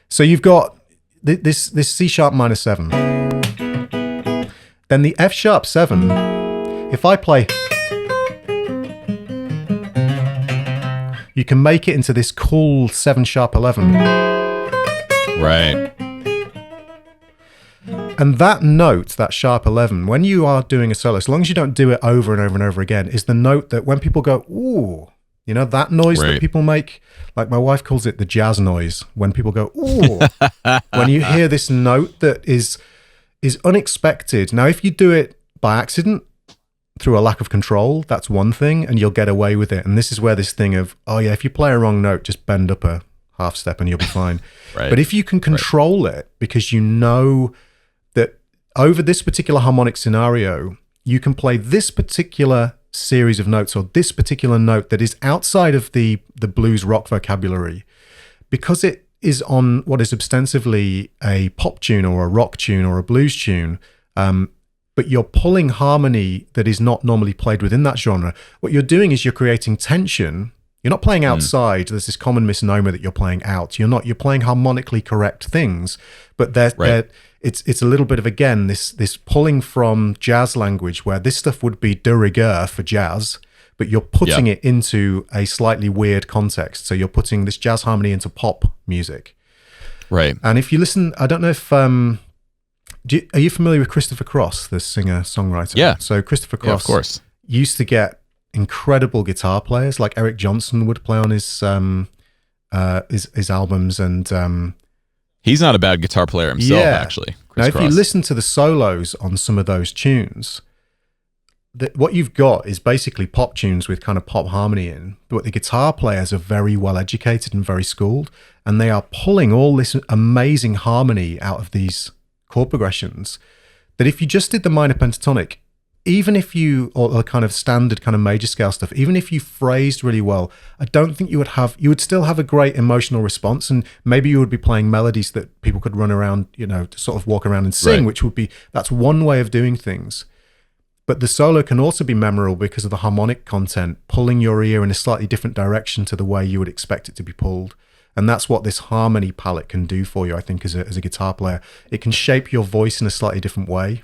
So you've got this C sharp minor 7. Then the F sharp 7, if I play, you can make it into this cool 7 sharp 11. Right. And that note, that sharp 11, when you are doing a solo, as long as you don't do it over and over and over again, is the note that when people go, ooh, that noise that people make, like my wife calls it the jazz noise, when people go, ooh, when you hear this note that is unexpected. Now, if you do it by accident, through a lack of control, that's one thing, and you'll get away with it. And this is where this thing of, if you play a wrong note, just bend up a half step and you'll be fine. But if you can control it, because you know that over this particular harmonic scenario, you can play this particular series of notes or this particular note that is outside of the blues rock vocabulary, because it is on what is ostensibly a pop tune or a rock tune or a blues tune, but you're pulling harmony that is not normally played within that genre. What you're doing is you're creating tension. You're not playing outside. There's this common misnomer that you're playing out. You're playing harmonically correct things, but it's a little bit of, again, this pulling from jazz language where this stuff would be de rigueur for jazz, but you're putting it into a slightly weird context. So you're putting this jazz harmony into pop music. Right. And if you listen, I don't know if Are you familiar with Christopher Cross, the singer-songwriter? Yeah. So Christopher Cross, of course, used to get incredible guitar players, like Eric Johnson would play on his albums, and he's not a bad guitar player himself, actually. Now, if you listen to the solos on some of those tunes, what you've got is basically pop tunes with kind of pop harmony in, but the guitar players are very well educated and very schooled, and they are pulling all this amazing harmony out of these chord progressions that if you just did the minor pentatonic, even if you, or the kind of standard kind of major scale stuff, even if you phrased really well, I don't think you would still have a great emotional response, and maybe you would be playing melodies that people could run around, to sort of walk around and sing, which would be, that's one way of doing things. But the solo can also be memorable because of the harmonic content, pulling your ear in a slightly different direction to the way you would expect it to be pulled. And that's what this harmony palette can do for you, I think, as a guitar player. It can shape your voice in a slightly different way.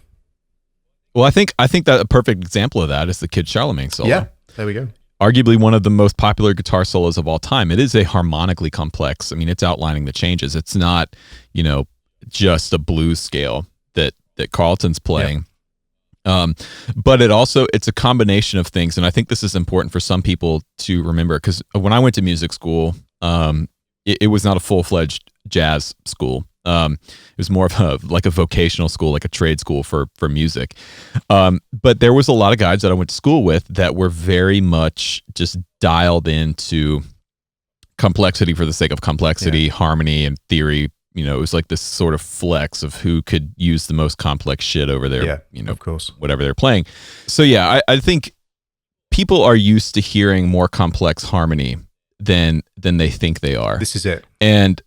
Well, I think that a perfect example of that is the Kid Charlemagne solo. Yeah, there we go. Arguably one of the most popular guitar solos of all time. It is a harmonically complex. I mean, it's outlining the changes. It's not, just a blues scale that Carlton's playing. Yeah. But it's a combination of things. And I think this is important for some people to remember, because when I went to music school, it was not a full-fledged jazz school. It was more of a vocational school, like a trade school for music. But there was a lot of guys that I went to school with that were very much just dialed into complexity for the sake of complexity, harmony and theory. It was like this sort of flex of who could use the most complex shit over there, of course, whatever they're playing. So yeah, I think people are used to hearing more complex harmony than they think they are. This is it. And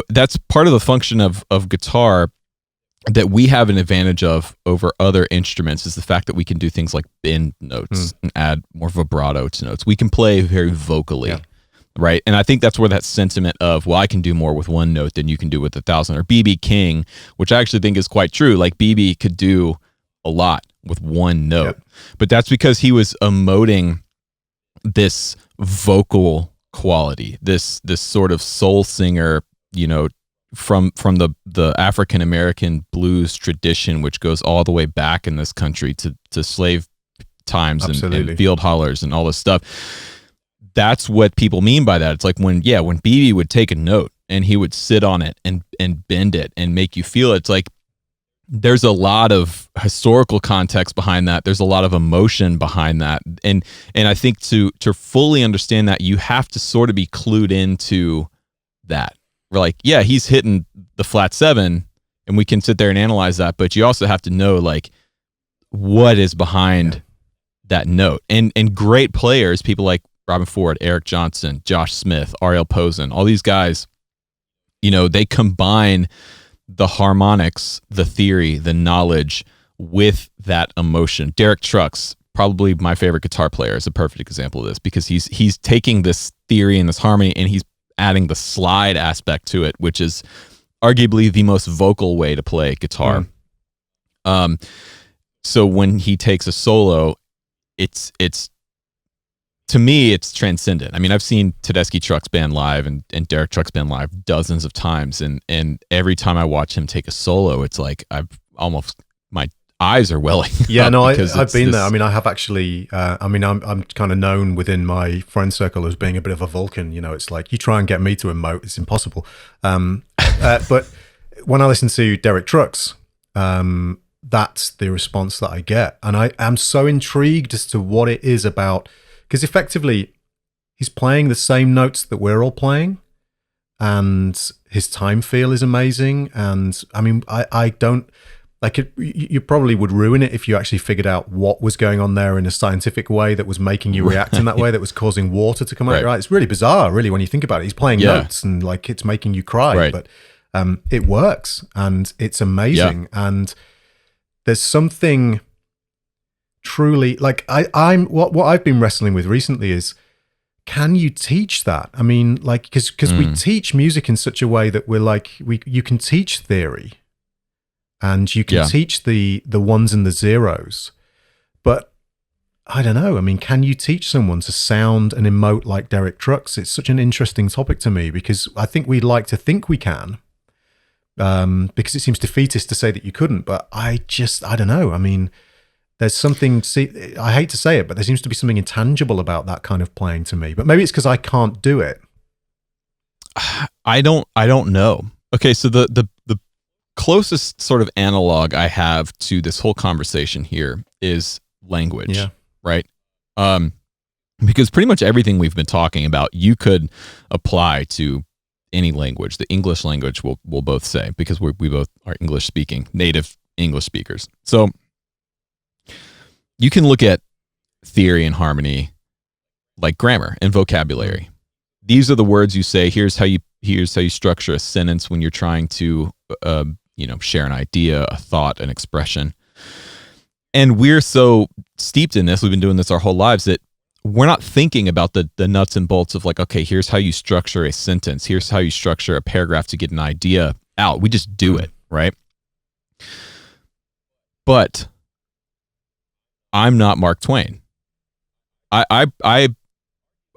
that's part of the function of guitar that we have an advantage of over other instruments, is the fact that we can do things like bend notes and add more vibrato to notes. We can play very vocally. Yeah. Right. And I think that's where that sentiment of, well, I can do more with one note than you can do with 1,000, or BB King, which I actually think is quite true. Like BB could do a lot with one note, but that's because he was emoting this vocal quality, this sort of soul singer, from the African American blues tradition, which goes all the way back in this country to slave times and field hollers and all this stuff. That's what people mean by that. It's like when BB would take a note and he would sit on it and bend it and make you feel it. It's like there's a lot of historical context behind that. There's a lot of emotion behind that. And I think to fully understand that, you have to sort of be clued into that. We're like, yeah, he's hitting the flat 7 and we can sit there and analyze that, but you also have to know like what is behind that note. And great players, people like Robin Ford, Eric Johnson, Josh Smith, Ariel Posen, all these guys, they combine the harmonics, the theory, the knowledge with that emotion. Derek Trucks, probably my favorite guitar player, is a perfect example of this, because he's taking this theory and this harmony and he's adding the slide aspect to it, which is arguably the most vocal way to play guitar. So when he takes a solo, it's to me, it's transcendent. I mean, I've seen Tedeschi Trucks band live and Derek Trucks band live dozens of times. And every time I watch him take a solo, it's like my eyes are welling. Yeah, no, I've been there. I mean, I have actually, I'm kind of known within my friend circle as being a bit of a Vulcan. It's like, you try and get me to emote, it's impossible. But when I listen to Derek Trucks, that's the response that I get. And I am so intrigued as to what it is about, because effectively he's playing the same notes that we're all playing, and his time feel is amazing. And I mean, I don't like it. You probably would ruin it if you actually figured out what was going on there in a scientific way that was making you react in that way, that was causing water to come out. Right. It's really bizarre, really, when you think about it. He's playing notes and like it's making you cry, but it works and it's amazing. And there's something truly like what I've been wrestling with recently is, can you teach that? I mean, like, because we teach music in such a way that we're like, you can teach theory and you can teach the ones and the zeros, but I don't know. I mean, can you teach someone to sound and emote like Derek Trucks? It's such an interesting topic to me, because I think we'd like to think we can, because it seems defeatist to say that you couldn't. But I don't know. I mean, there's something, I hate to say it, but there seems to be something intangible about that kind of playing to me. But maybe it's because I can't do it. I don't know. Okay, so the closest sort of analog I have to this whole conversation here is language, right? Because pretty much everything we've been talking about, you could apply to any language. The English language, we'll both say, because we both are English speaking, native English speakers. So you can look at theory and harmony like grammar and vocabulary. These are the words you say. Here's how you structure a sentence when you're trying to share an idea, a thought, an expression. And we're so steeped in this, we've been doing this our whole lives, that we're not thinking about the nuts and bolts of like, okay, here's how you structure a sentence. Here's how you structure a paragraph to get an idea out. We just do it, right? But I'm not Mark Twain. I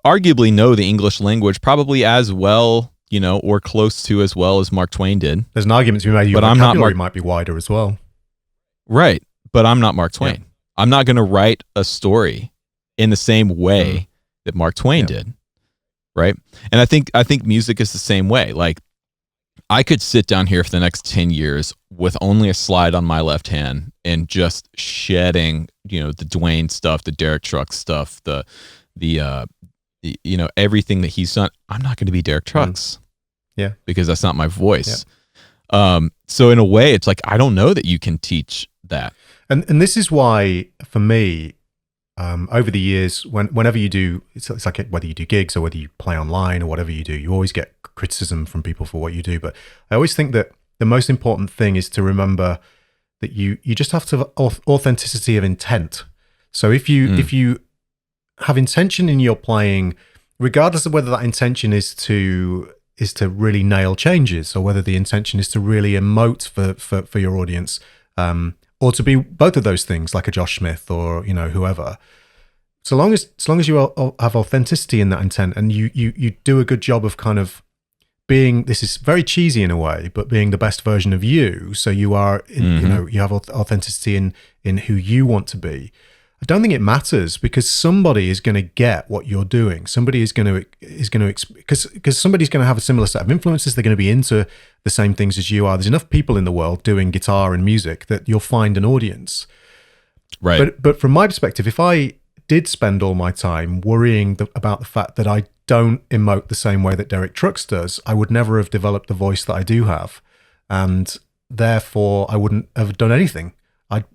arguably know the English language probably as well, or close to as well as Mark Twain did. There's an argument to be made. Your vocabulary might be wider as well. Right. But I'm not Mark Twain. Yeah. I'm not going to write a story in the same way that Mark Twain did. Right. And I think music is the same way. Like, I could sit down here for the next 10 years with only a slide on my left hand and just shedding, the Dwayne stuff, the Derek Trucks stuff, the everything that he's done. I'm not going to be Derek Trucks. Yeah. Because that's not my voice. Yeah. So in a way, it's like, I don't know that you can teach that. And this is why, for me, over the years, whenever you do, it's like whether you do gigs or whether you play online or whatever you do, you always get criticism from people for what you do. But I always think that the most important thing is to remember that you just have to have authenticity of intent. So if you have intention in your playing, regardless of whether that intention is to really nail changes or whether the intention is to really emote for your audience, or to be both of those things, like a Josh Smith or whoever. So long as you have authenticity in that intent, and you do a good job of kind of being, this is very cheesy in a way, but being the best version of you. So you are, you have authenticity in who you want to be. I don't think it matters, because somebody is going to get what you're doing. Somebody is going to because somebody's going to have a similar set of influences. They're going to be into the same things as you are. There's enough people in the world doing guitar and music that you'll find an audience. Right. But from my perspective, if I did spend all my time worrying about the fact that I don't emote the same way that Derek Trucks does, I would never have developed the voice that I do have, and therefore I wouldn't have done anything.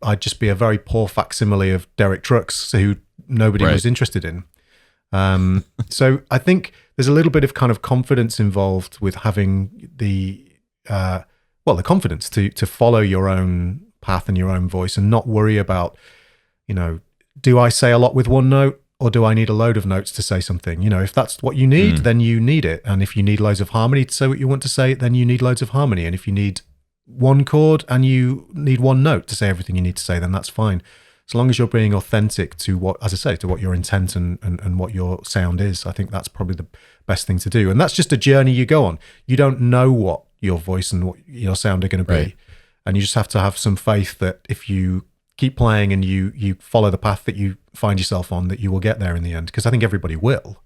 I'd just be a very poor facsimile of Derek Trucks, who nobody was interested in. So I think there's a little bit of kind of confidence involved with having the confidence to follow your own path and your own voice, and not worry about, do I say a lot with one note, or do I need a load of notes to say something? If that's what you need, then you need it. And if you need loads of harmony to say what you want to say, then you need loads of harmony. And if you need one chord and you need one note to say everything you need to say, then that's fine. As long as you're being authentic to what, as I say, to what your intent and what your sound is, I think that's probably the best thing to do. And that's just a journey you go on. You don't know what your voice and what your sound are going to be. Right. And you just have to have some faith that if you keep playing and you follow the path that you find yourself on, that you will get there in the end. Because I think everybody will.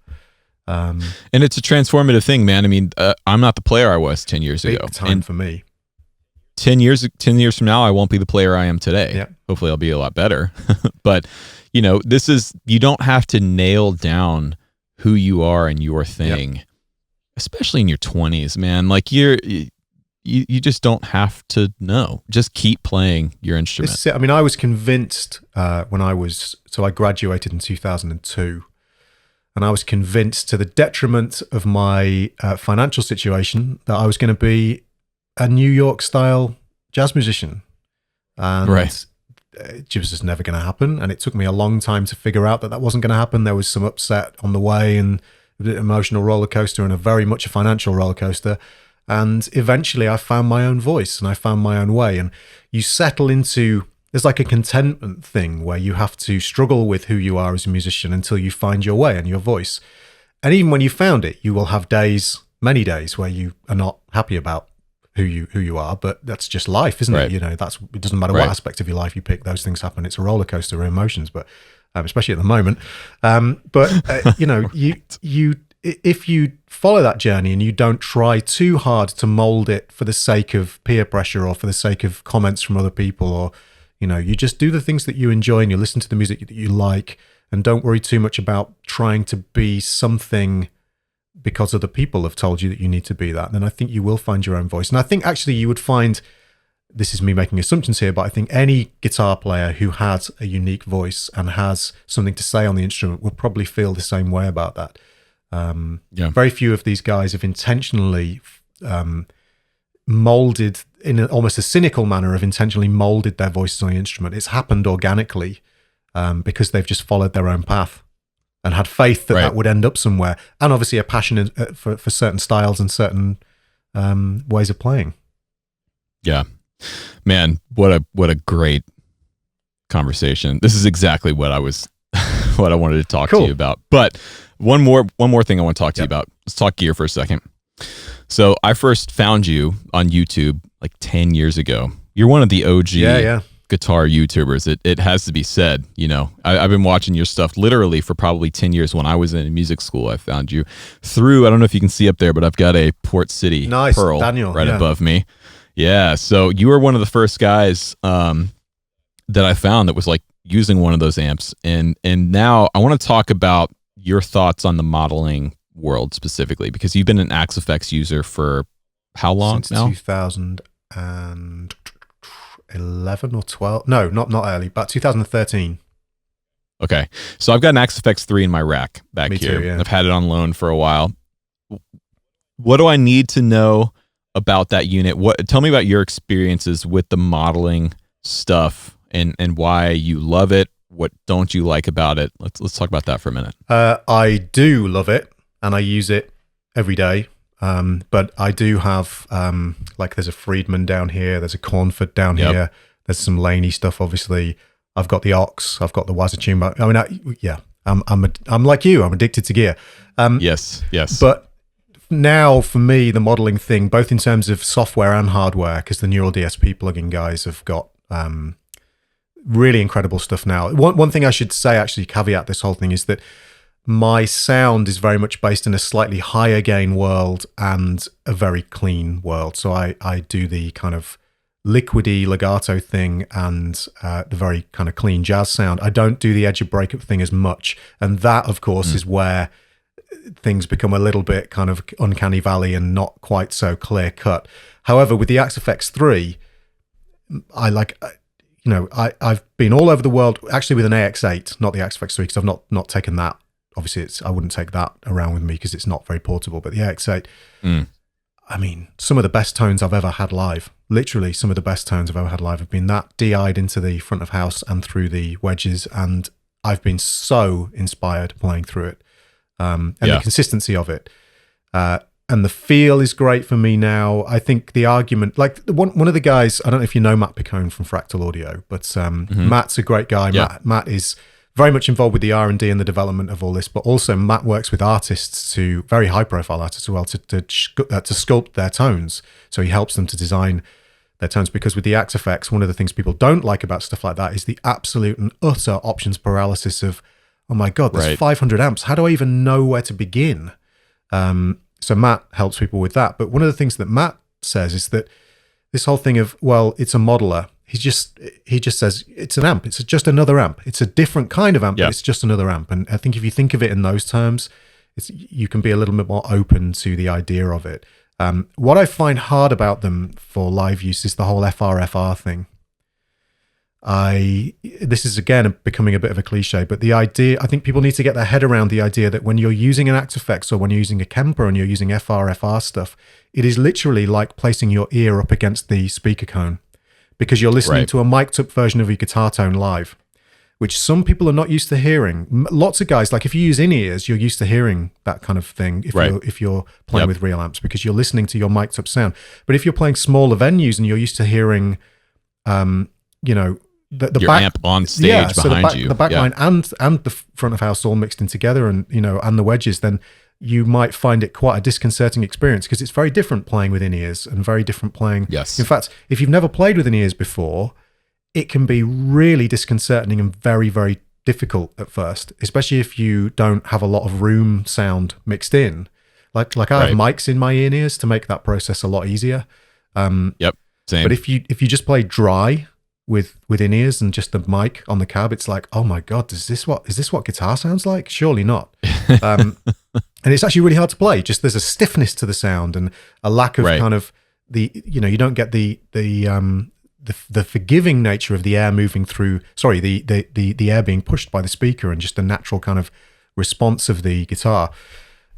And it's a transformative thing, man. I mean, I'm not the player I was 10 years ago. Big time for me. 10 years from now, I won't be the player I am today. Yeah. Hopefully I'll be a lot better. But, you don't have to nail down who you are and your thing, especially in your 20s, man. Like you just don't have to know. Just keep playing your instrument. I mean, I was convinced I graduated in 2002, and I was convinced, to the detriment of my financial situation, that I was going to be a New York style jazz musician. And it was just never going to happen. And it took me a long time to figure out that wasn't going to happen. There was some upset on the way, and an emotional roller coaster, and a very much a financial roller coaster. And eventually I found my own voice and I found my own way. And you settle into, there's like a contentment thing where you have to struggle with who you are as a musician until you find your way and your voice. And even when you found it, you will have days, many days, where you are not happy about who you are, but that's just life, isn't it? You know, it doesn't matter what aspect of your life you pick; those things happen. It's a roller coaster of emotions, but especially at the moment. You know, if you follow that journey and you don't try too hard to mold it for the sake of peer pressure or for the sake of comments from other people, or you know, you just do the things that you enjoy and you listen to the music that you like, and don't worry too much about trying to be something because other people have told you that you need to be that, then I think you will find your own voice. And I think actually you would find, this is me making assumptions here, but I think any guitar player who has a unique voice and has something to say on the instrument will probably feel the same way about that. Very few of these guys have intentionally molded, in almost a cynical manner, have intentionally molded their voices on the instrument. It's happened organically because they've just followed their own path and had faith that that would end up somewhere, and obviously a passion for certain styles and certain ways of playing. Yeah, man, what a great conversation. This is exactly what I wanted to talk to you about. But one more thing I want to talk to you about. Let's talk gear for a second. So I first found you on YouTube like 10 years ago. You're one of the OG guitar YouTubers. It has to be said. You know, I've been watching your stuff literally for probably 10 years. When I was in music school, I found you through, I don't know if you can see up there, but I've got a Port City Pearl Daniel, right above me. Yeah. So you were one of the first guys that I found that was like using one of those amps. And now I want to talk about your thoughts on the modeling world specifically, because you've been an AxeFx user for how long now? 2011 or 12. No, not early, but 2013. Okay. So I've got an AxeFx 3 in my rack back here. Too, yeah. I've had it on loan for a while. What do I need to know about that unit? Tell me about your experiences with the modeling stuff and why you love it. What don't you like about it? Let's talk about that for a minute. I do love it, and I use it every day. But I do have, like, there's a Friedman down here, there's a Cornford down here, there's some Laney stuff, obviously. I've got the Ox, I've got the Wazatune. I mean, I'm like you, I'm addicted to gear. Yes. But now, for me, the modeling thing, both in terms of software and hardware, because the Neural DSP plugin guys have got really incredible stuff now. One thing I should say, actually, caveat this whole thing, is that my sound is very much based in a slightly higher gain world and a very clean world. So I do the kind of liquidy legato thing and the very kind of clean jazz sound. I don't do the edge of breakup thing as much. And that, of course, is where things become a little bit kind of uncanny valley and not quite so clear cut. However, with the AxeFx 3, I've been all over the world, actually with an AX8, not the AxeFx 3, because I've not taken that. Obviously, I wouldn't take that around with me because it's not very portable. But the AX8, I mean, some of the best tones I've ever had live, literally some of the best tones I've ever had live, have been that DI'd into the front of house and through the wedges. And I've been so inspired playing through it. And the consistency of it. And the feel is great for me now. I think the argument, like one of the guys, I don't know if you know Matt Picone from Fractal Audio, but Matt's a great guy. Yeah. Matt is very much involved with the R&D and the development of all this, but also Matt works with artists, very high profile artists as well, to sculpt their tones. So he helps them to design their tones, because with the AxeFx, one of the things people don't like about stuff like that is the absolute and utter options paralysis of, oh my God, there's 500 amps. How do I even know where to begin? So Matt helps people with that. But one of the things that Matt says is that this whole thing of, well, it's a modeler. He just says it's an amp. It's just another amp. It's a different kind of amp, but it's just another amp. And I think if you think of it in those terms, you can be a little bit more open to the idea of it. What I find hard about them for live use is the whole FR thing. This is again becoming a bit of a cliche, but the idea, I think people need to get their head around the idea that when you're using an AxeFx or when you're using a Kemper and you're using FR stuff, it is literally like placing your ear up against the speaker cone, because you're listening to a mic'd up version of your guitar tone live, which some people are not used to hearing. Lots of guys, like if you use in-ears, you're used to hearing that kind of thing if you're playing with real amps, because you're listening to your mic'd up sound. But if you're playing smaller venues and you're used to hearing, the your amp on stage behind you, the back line and the front of house all mixed in together, and and the wedges, then you might find it quite a disconcerting experience because it's very different playing with in-ears and very different playing. Yes. In fact, if you've never played with in-ears before, it can be really disconcerting and very, very difficult at first, especially if you don't have a lot of room sound mixed in. Like I have mics in my in-ears to make that process a lot easier. Yep. Same. But if you just play dry with in-ears and just the mic on the cab, it's like, oh my God, is this what guitar sounds like? Surely not. And it's actually really hard to play. Just there's a stiffness to the sound and a lack of kind of you don't get the forgiving nature of the air moving through, the air being pushed by the speaker and just the natural kind of response of the guitar.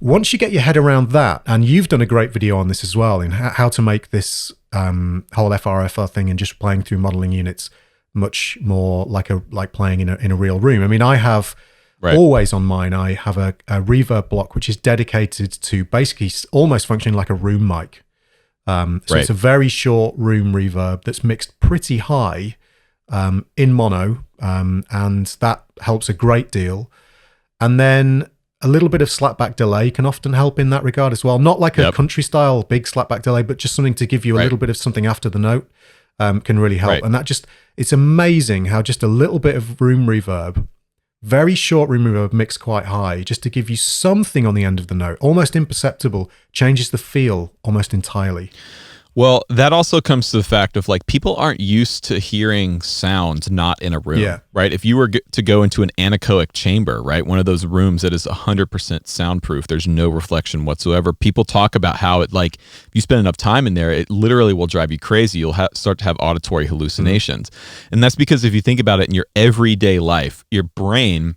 Once you get your head around that, and you've done a great video on this as well, in how to make this whole FRFR thing and just playing through modeling units much more like playing in a real room. I mean, I have always on mine, I have a reverb block which is dedicated to basically almost functioning like a room mic. So it's a very short room reverb that's mixed pretty high in mono, and that helps a great deal. And then a little bit of slapback delay can often help in that regard as well. Not like a country style big slapback delay, but just something to give you a little bit of something after the note can really help. And that it's amazing how just a little bit of room reverb, very short room reverb mixed quite high, just to give you something on the end of the note, almost imperceptible, changes the feel almost entirely. Well, that also comes to the fact of like people aren't used to hearing sounds not in a room, right? If you were to go into an anechoic chamber, right, one of those rooms that is 100% soundproof, there's no reflection whatsoever. People talk about how it, like, if you spend enough time in there, it literally will drive you crazy. You'll start to have auditory hallucinations. And that's because if you think about it in your everyday life, your brain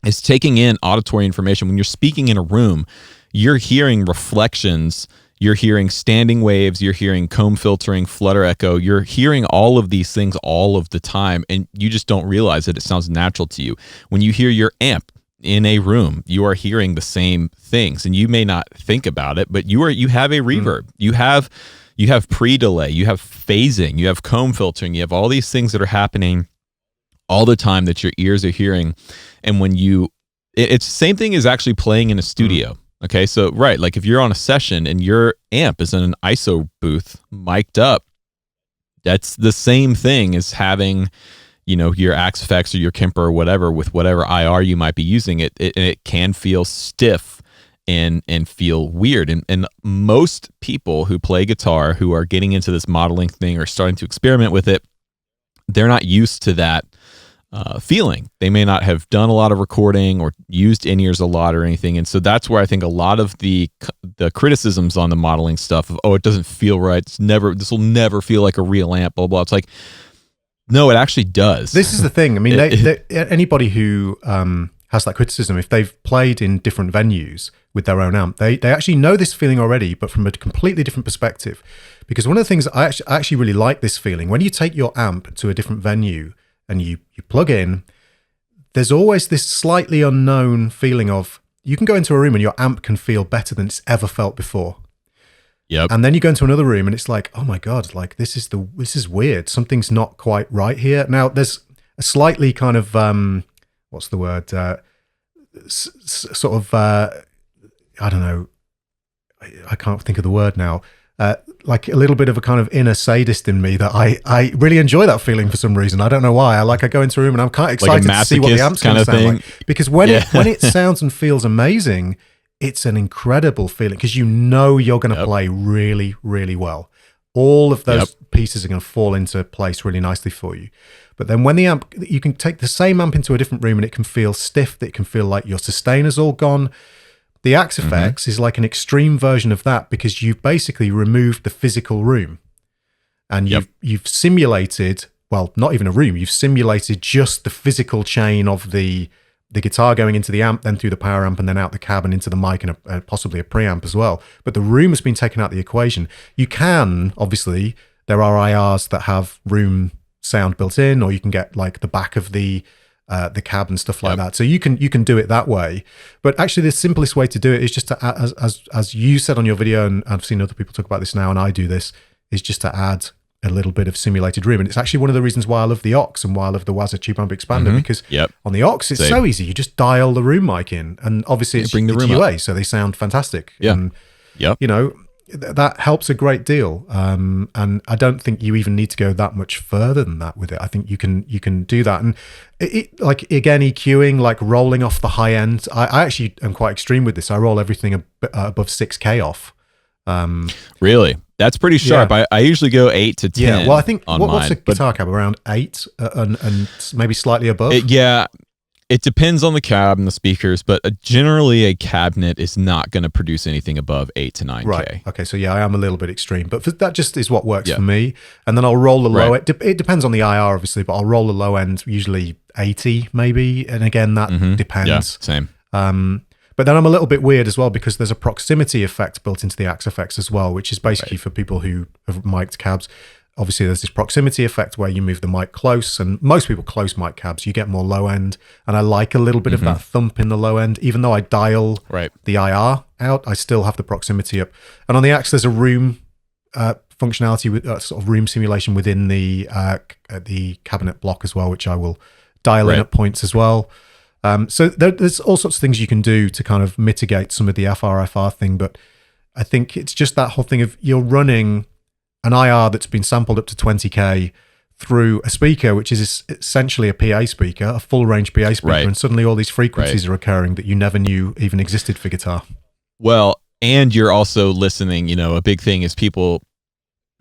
is taking in auditory information. When you're speaking in a room, you're hearing reflections, you're hearing standing waves, you're hearing comb filtering, flutter echo, you're hearing all of these things all of the time, and you just don't realize that it sounds natural to you. When you hear your amp in a room, you are hearing the same things, and you may not think about it, but you have a reverb. You have pre-delay, you have phasing, you have comb filtering, you have all these things that are happening all the time that your ears are hearing. And when it's the same thing as actually playing in a studio. Okay, so like if you're on a session and your amp is in an ISO booth, mic'd up, that's the same thing as having, your AxeFx or your Kemper or whatever with whatever IR you might be using. It can feel stiff and feel weird. And most people who play guitar who are getting into this modeling thing or starting to experiment with it, they're not used to that feeling. They may not have done a lot of recording or used in-ears a lot or anything. And so that's where I think a lot of the criticisms on the modeling stuff of, it doesn't feel right. This will never feel like a real amp, blah, blah. It's like, no, it actually does. This is the thing. I mean, anybody who has that criticism, if they've played in different venues with their own amp, they actually know this feeling already, but from a completely different perspective. Because one of the things I actually really like this feeling, when you take your amp to a different venue and you plug in, there's always this slightly unknown feeling of, you can go into a room and your amp can feel better than it's ever felt before. Yep. And then you go into another room and it's like, oh my God, like this is weird. Something's not quite right here. Now there's a slightly kind of, what's the word? Sort of, I don't know. I can't think of the word now. Like a little bit of a kind of inner sadist in me that I really enjoy that feeling for some reason. I don't know why. I go into a room and I'm kind of excited to see what the amp's going to sound like. Because when it sounds and feels amazing, it's an incredible feeling because you're going to play really, really well. All of those pieces are going to fall into place really nicely for you. But then when the amp, you can take the same amp into a different room and it can feel stiff, it can feel like your sustainer's all gone. The AxeFx is like an extreme version of that because you've basically removed the physical room and you've simulated, well, not even a room, you've simulated just the physical chain of the guitar going into the amp, then through the power amp and then out the cab and into the mic and possibly a preamp as well. But the room has been taken out of the equation. You can, obviously, there are IRs that have room sound built in, or you can get like the back of the cab and stuff like that. So you can do it that way. But actually the simplest way to do it is just to add, as you said on your video, and I've seen other people talk about this now, and I do this, is just to add a little bit of simulated room. And it's actually one of the reasons why I love the aux and why I love the Wazza tube amp expander, because on the aux, it's so easy. You just dial the room mic in, and obviously it's UA, so they sound fantastic. And, you know, that helps a great deal. And I don't think you even need to go that much further than that with it. I think you can do that. And it like, again, EQing, like rolling off the high end. I actually am quite extreme with this. I roll everything above 6K off. Really? That's pretty sharp. I usually go 8 to 10. Yeah, well, I think what's a guitar cab, around 8 and maybe slightly above? It depends on the cab and the speakers, but generally a cabinet is not going to produce anything above 8 to 9K. Right. Okay, so I am a little bit extreme, but that just is what works for me. And then I'll roll the low end. It depends on the IR, obviously, but I'll roll the low end, usually 80 maybe. And again, that depends. Yeah, same. But then I'm a little bit weird as well, because there's a proximity effect built into the AxeFx as well, which is basically for people who have mic'd cabs. Obviously, there's this proximity effect where you move the mic close, and most people close mic cabs, you get more low end. And I like a little bit of that thump in the low end. Even though I dial the IR out, I still have the proximity up. And on the Axe, there's a room functionality with sort of room simulation within the cabinet block as well, which I will dial in at points as well. So there's all sorts of things you can do to kind of mitigate some of the FR thing, but I think it's just that whole thing of you're running an IR that's been sampled up to 20K through a speaker, which is essentially a PA speaker, a full range PA speaker, and suddenly all these frequencies are occurring that you never knew even existed for guitar. Well, and you're also listening, you know, a big thing is people,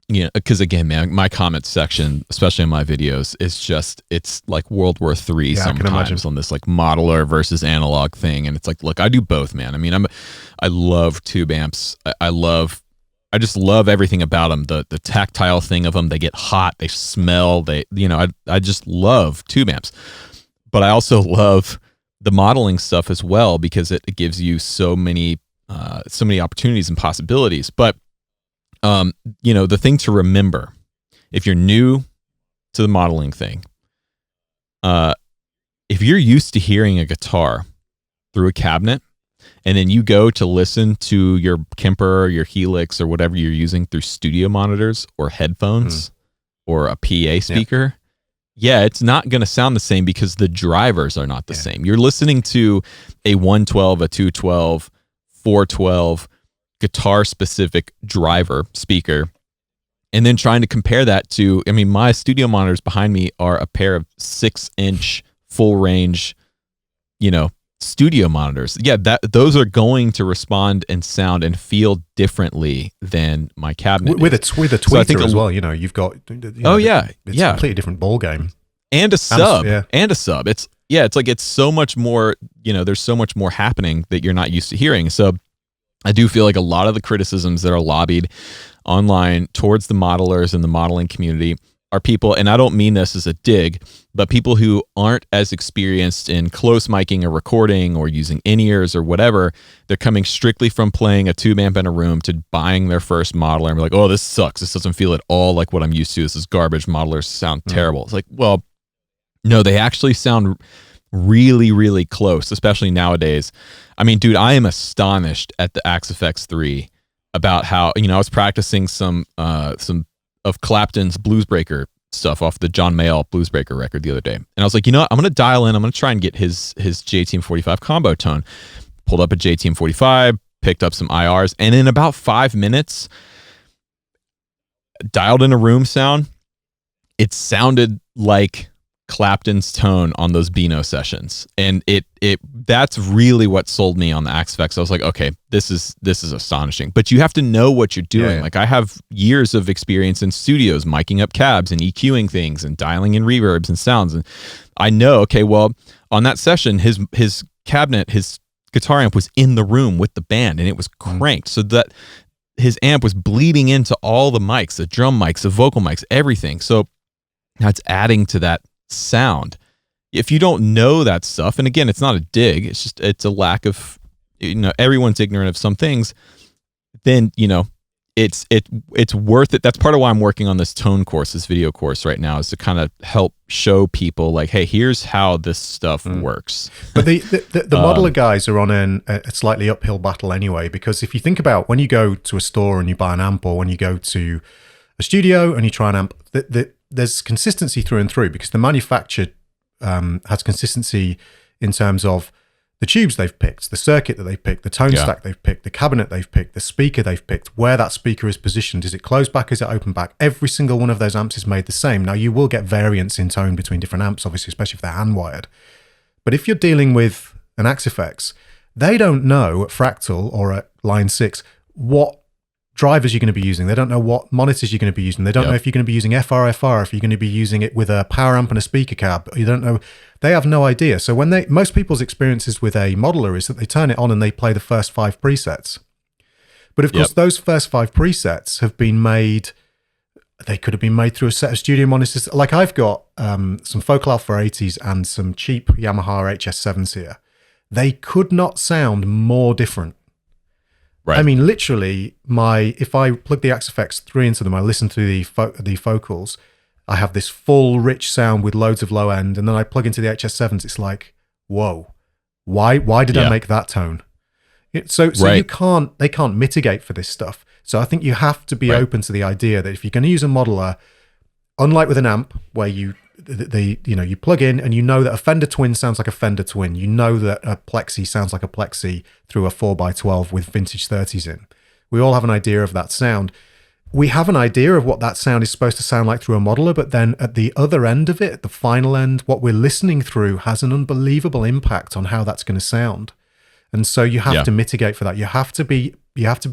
you know, because again, man, my comment section, especially in my videos, is just, it's like World War III sometimes on this like modeler versus analog thing. And it's like, look, I do both, man. I mean, I love tube amps. I just love everything about them. The tactile thing of them, they get hot, they smell, I just love tube amps. But I also love the modeling stuff as well, because it gives you so many opportunities and possibilities. But you know, the thing to remember, if you're new to the modeling thing, if you're used to hearing a guitar through a cabinet, and then you go to listen to your Kemper or your Helix or whatever you're using through studio monitors or headphones or a PA speaker, it's not going to sound the same because the drivers are not the same. You're listening to a 112, a 212, 412 guitar-specific driver speaker, and then trying to compare that to, I mean, my studio monitors behind me are a pair of 6-inch full-range, you know, studio monitors. Those are going to respond and sound and feel differently than my cabinet with a tweeter as well. You know, you've got it's a completely different ball game, and a sub. It's like it's so much more. You know, there's so much more happening that you're not used to hearing. So I do feel like a lot of the criticisms that are lobbied online towards the modelers and the modeling community are people, and I don't mean this as a dig, but people who aren't as experienced in close miking or recording or using in-ears or whatever. They're coming strictly from playing a tube amp in a room to buying their first modeler and be like, oh, this sucks. This doesn't feel at all like what I'm used to. This is garbage. Modelers sound terrible. It's like, well, no, they actually sound really, really close, especially nowadays. I mean, dude, I am astonished at the AxeFx 3 about how, you know, I was practicing some of Clapton's Bluesbreaker stuff off the John Mayall Bluesbreaker record the other day. And I was like, you know what? I'm going to dial in. I'm going to try and get his JTM45 combo tone. Pulled up a JTM45, picked up some IRs, and in about 5 minutes, dialed in a room sound. It sounded like Clapton's tone on those Beano sessions. And that's really what sold me on the AxeFx. I was like, okay, this is astonishing. But you have to know what you're doing. Like, I have years of experience in studios, miking up cabs and EQing things and dialing in reverbs and sounds. And I know, okay, well, on that session, his cabinet, his guitar amp was in the room with the band, and it was cranked so that his amp was bleeding into all the mics, the drum mics, the vocal mics, everything. So that's adding to that sound. If you don't know that stuff, and again, it's not a dig, it's a lack of, you know, everyone's ignorant of some things, then, you know, it's worth it. That's part of why I'm working on this tone course, this video course right now, is to kind of help show people like, hey, here's how this stuff works. But the modeler guys are on a slightly uphill battle anyway, because if you think about when you go to a store and you buy an amp, or when you go to a studio and you try and amp, there's consistency through and through, because the manufacturer has consistency in terms of the tubes they've picked, the circuit that they've picked, the tone stack they've picked, the cabinet they've picked, the speaker they've picked, where that speaker is positioned. Is it closed back? Is it open back? Every single one of those amps is made the same. Now, you will get variance in tone between different amps, obviously, especially if they're hand-wired. But if you're dealing with an AxeFx, they don't know at Fractal or at Line 6 what drivers you're going to be using. They don't know what monitors you're going to be using. They don't know if you're going to be using FR, if you're going to be using it with a power amp and a speaker cab. You don't know. They have no idea. So when most people's experiences with a modeler is that they turn it on and they play the first 5 presets. But of course, those first 5 presets have been made. They could have been made through a set of studio monitors. Like I've got some Focal Alpha 80s and some cheap Yamaha HS7s here. They could not sound more different. Right. I mean, literally, if I plug the AxeFx 3 into them, I listen to the Focals, I have this full, rich sound with loads of low end, and then I plug into the HS7s, it's like, whoa, why did I make that tone? So they can't mitigate for this stuff. So I think you have to be open to the idea that if you're going to use a modeler, unlike with an amp where you plug in and you know that a Fender Twin sounds like a Fender Twin, you know that a Plexi sounds like a Plexi through a 4x12 with vintage 30s in. We all have an idea of that sound. We have an idea of what that sound is supposed to sound like through a modeler, but then at the other end of it, at the final end, what we're listening through has an unbelievable impact on how that's going to sound. And so you have to mitigate for that. You have to be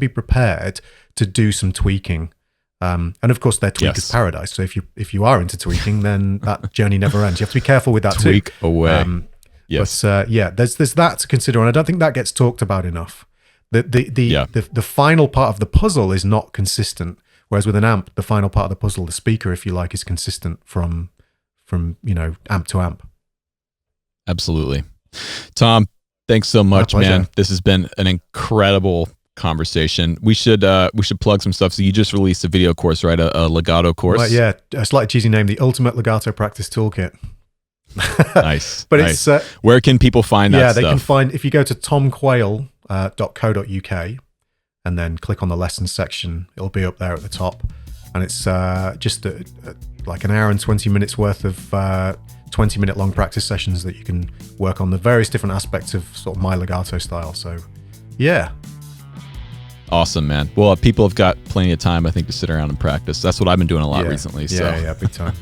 prepared to do some tweaking. And of course, they're tweaker's paradise. So if you are into tweaking, then that journey never ends. You have to be careful with that Tweak away. But there's that to consider, and I don't think that gets talked about enough. The final part of the puzzle is not consistent, whereas with an amp, the final part of the puzzle, the speaker, if you like, is consistent from amp to amp. Absolutely, Tom. Thanks so much, man. This has been an incredible conversation. We should plug some stuff. So you just released a video course, right? A legato course. Well, yeah, a slightly cheesy name, the Ultimate Legato Practice Toolkit. Nice. But nice. It's where can people find that stuff? Yeah, they can find, if you go to tomquayle.co.uk and then click on the lessons section, it'll be up there at the top. And it's just like an hour and 20 minutes worth of 20-minute long practice sessions that you can work on the various different aspects of sort of my legato style. So yeah. Awesome, man. Well, people have got plenty of time, I think, to sit around and practice. That's what I've been doing a lot recently. So. Yeah, big time.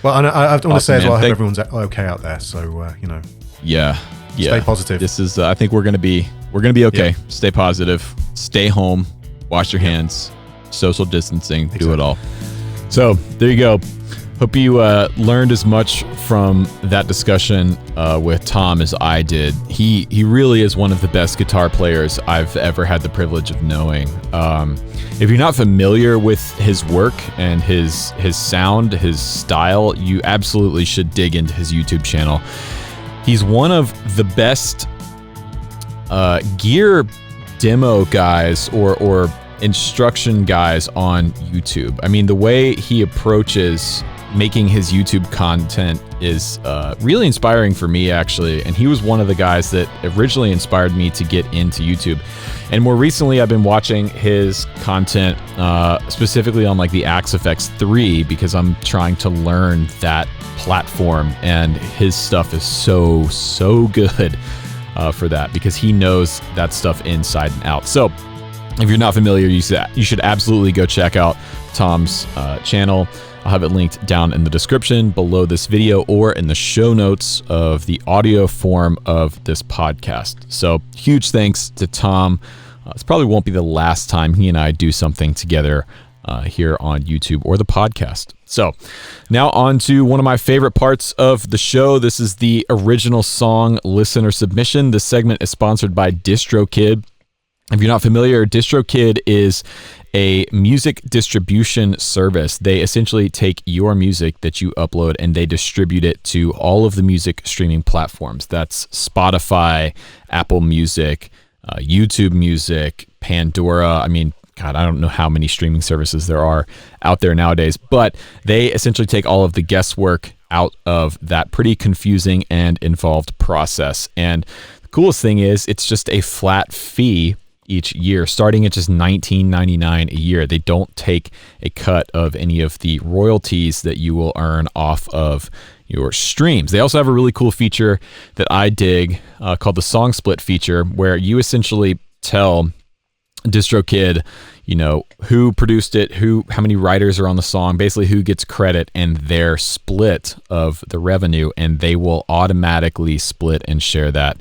Well, and I want to say as well, I hope everyone's okay out there. So, stay positive. This is, I think we're gonna be okay. Yeah. Stay positive. Stay home. Wash your hands. Social distancing. Exactly. Do it all. So there you go. Hope you learned as much from that discussion with Tom as I did. He really is one of the best guitar players I've ever had the privilege of knowing. If you're not familiar with his work and his sound, his style, you absolutely should dig into his YouTube channel. He's one of the best gear demo guys or instruction guys on YouTube. I mean, the way he approaches making his YouTube content is really inspiring for me, actually. And he was one of the guys that originally inspired me to get into YouTube. And more recently, I've been watching his content specifically on like the AxeFx 3 because I'm trying to learn that platform. And his stuff is so good for that because he knows that stuff inside and out. So if you're not familiar, you should absolutely go check out Tom's channel. I'll have it linked down in the description below this video or in the show notes of the audio form of this podcast. So huge thanks to Tom. This probably won't be the last time he and I do something together here on YouTube or the podcast. So now on to one of my favorite parts of the show. This is the original song listener submission. This segment is sponsored by DistroKid. If you're not familiar, DistroKid is a music distribution service. They essentially take your music that you upload and they distribute it to all of the music streaming platforms. That's Spotify, Apple Music, YouTube Music, Pandora. I mean, God, I don't know how many streaming services there are out there nowadays, but they essentially take all of the guesswork out of that pretty confusing and involved process. And the coolest thing is it's just a flat fee each year, starting at just $19.99 a year. They don't take a cut of any of the royalties that you will earn off of your streams. They also have a really cool feature that I dig called the song split feature, where you essentially tell DistroKid, who produced it, how many writers are on the song, basically who gets credit and their split of the revenue, and they will automatically split and share that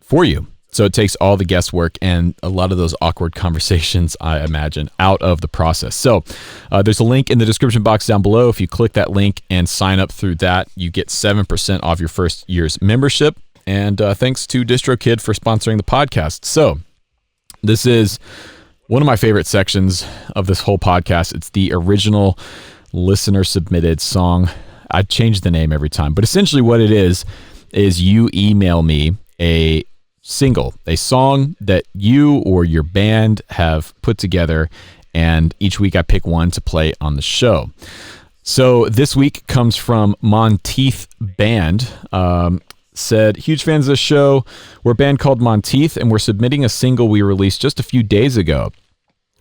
for you. So it takes all the guesswork and a lot of those awkward conversations, I imagine, out of the process. So there's a link in the description box down below. If you click that link and sign up through that, you get 7% off your first year's membership. And thanks to DistroKid for sponsoring the podcast. So this is one of my favorite sections of this whole podcast. It's the original listener submitted song. I change the name every time, but essentially what it is you email me a single, a song that you or your band have put together, and each week I pick one to play on the show. So this week comes from Monteith Band. Said, huge fans of the show. We're a band called Monteith, and we're submitting a single we released just a few days ago.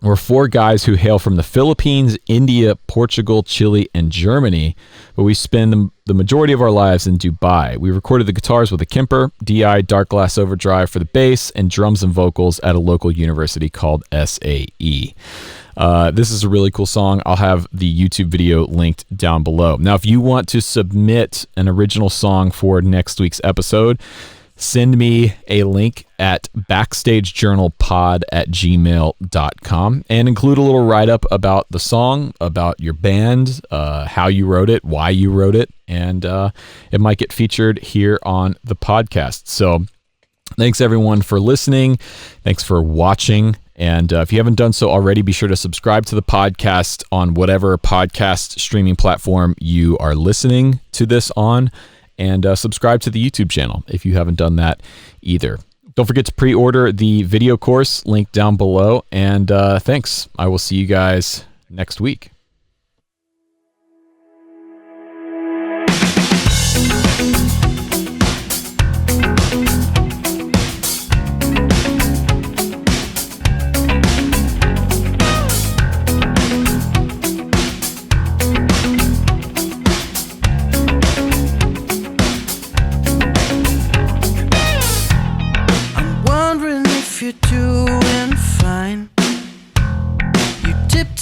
We're 4 guys who hail from the Philippines, India, Portugal, Chile, and Germany, but we spend the majority of our lives in Dubai. We recorded the guitars with a Kemper, DI Dark Glass Overdrive for the bass, and drums and vocals at a local university called SAE. This is a really cool song. I'll have the YouTube video linked down below. Now, if you want to submit an original song for next week's episode, send me a link at backstagejournalpod@gmail.com and include a little write-up about the song, about your band, how you wrote it, why you wrote it, and it might get featured here on the podcast. So thanks everyone for listening. Thanks for watching. And if you haven't done so already, be sure to subscribe to the podcast on whatever podcast streaming platform you are listening to this on. And subscribe to the YouTube channel if you haven't done that either. Don't forget to pre-order the video course, link down below. And thanks. I will see you guys next week.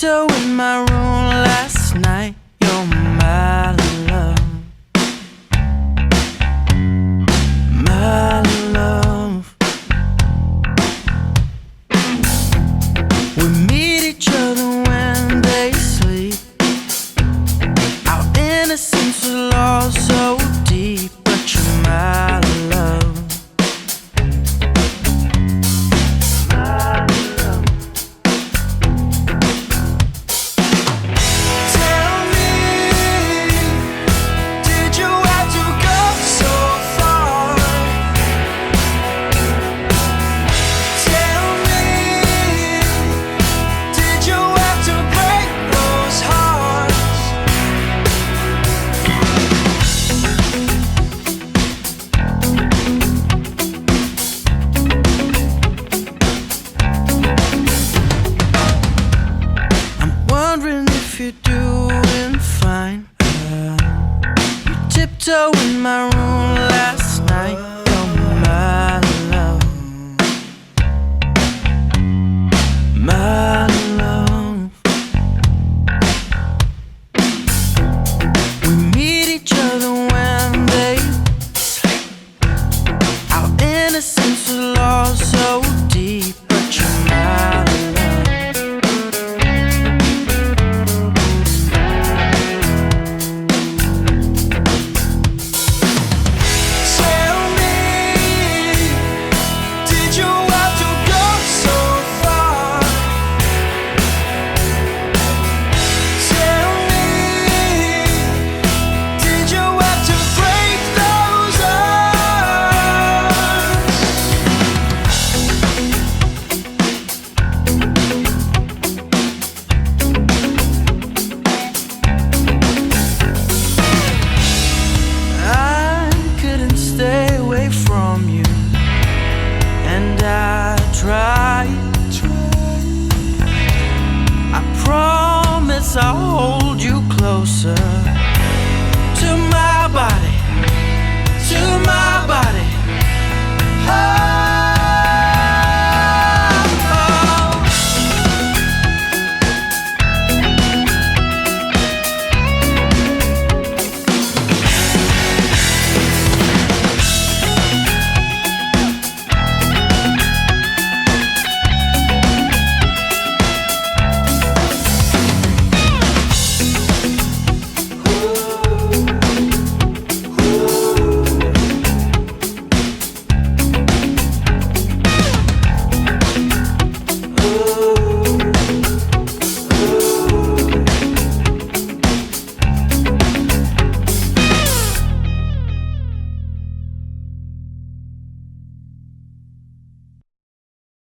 In my room last night, you're my love, my love. We meet each other when they sleep. Our innocence was lost so deep, but you're my love. In my room last night, you're my love, my love. We meet each other when they sleep. Our innocence was lost.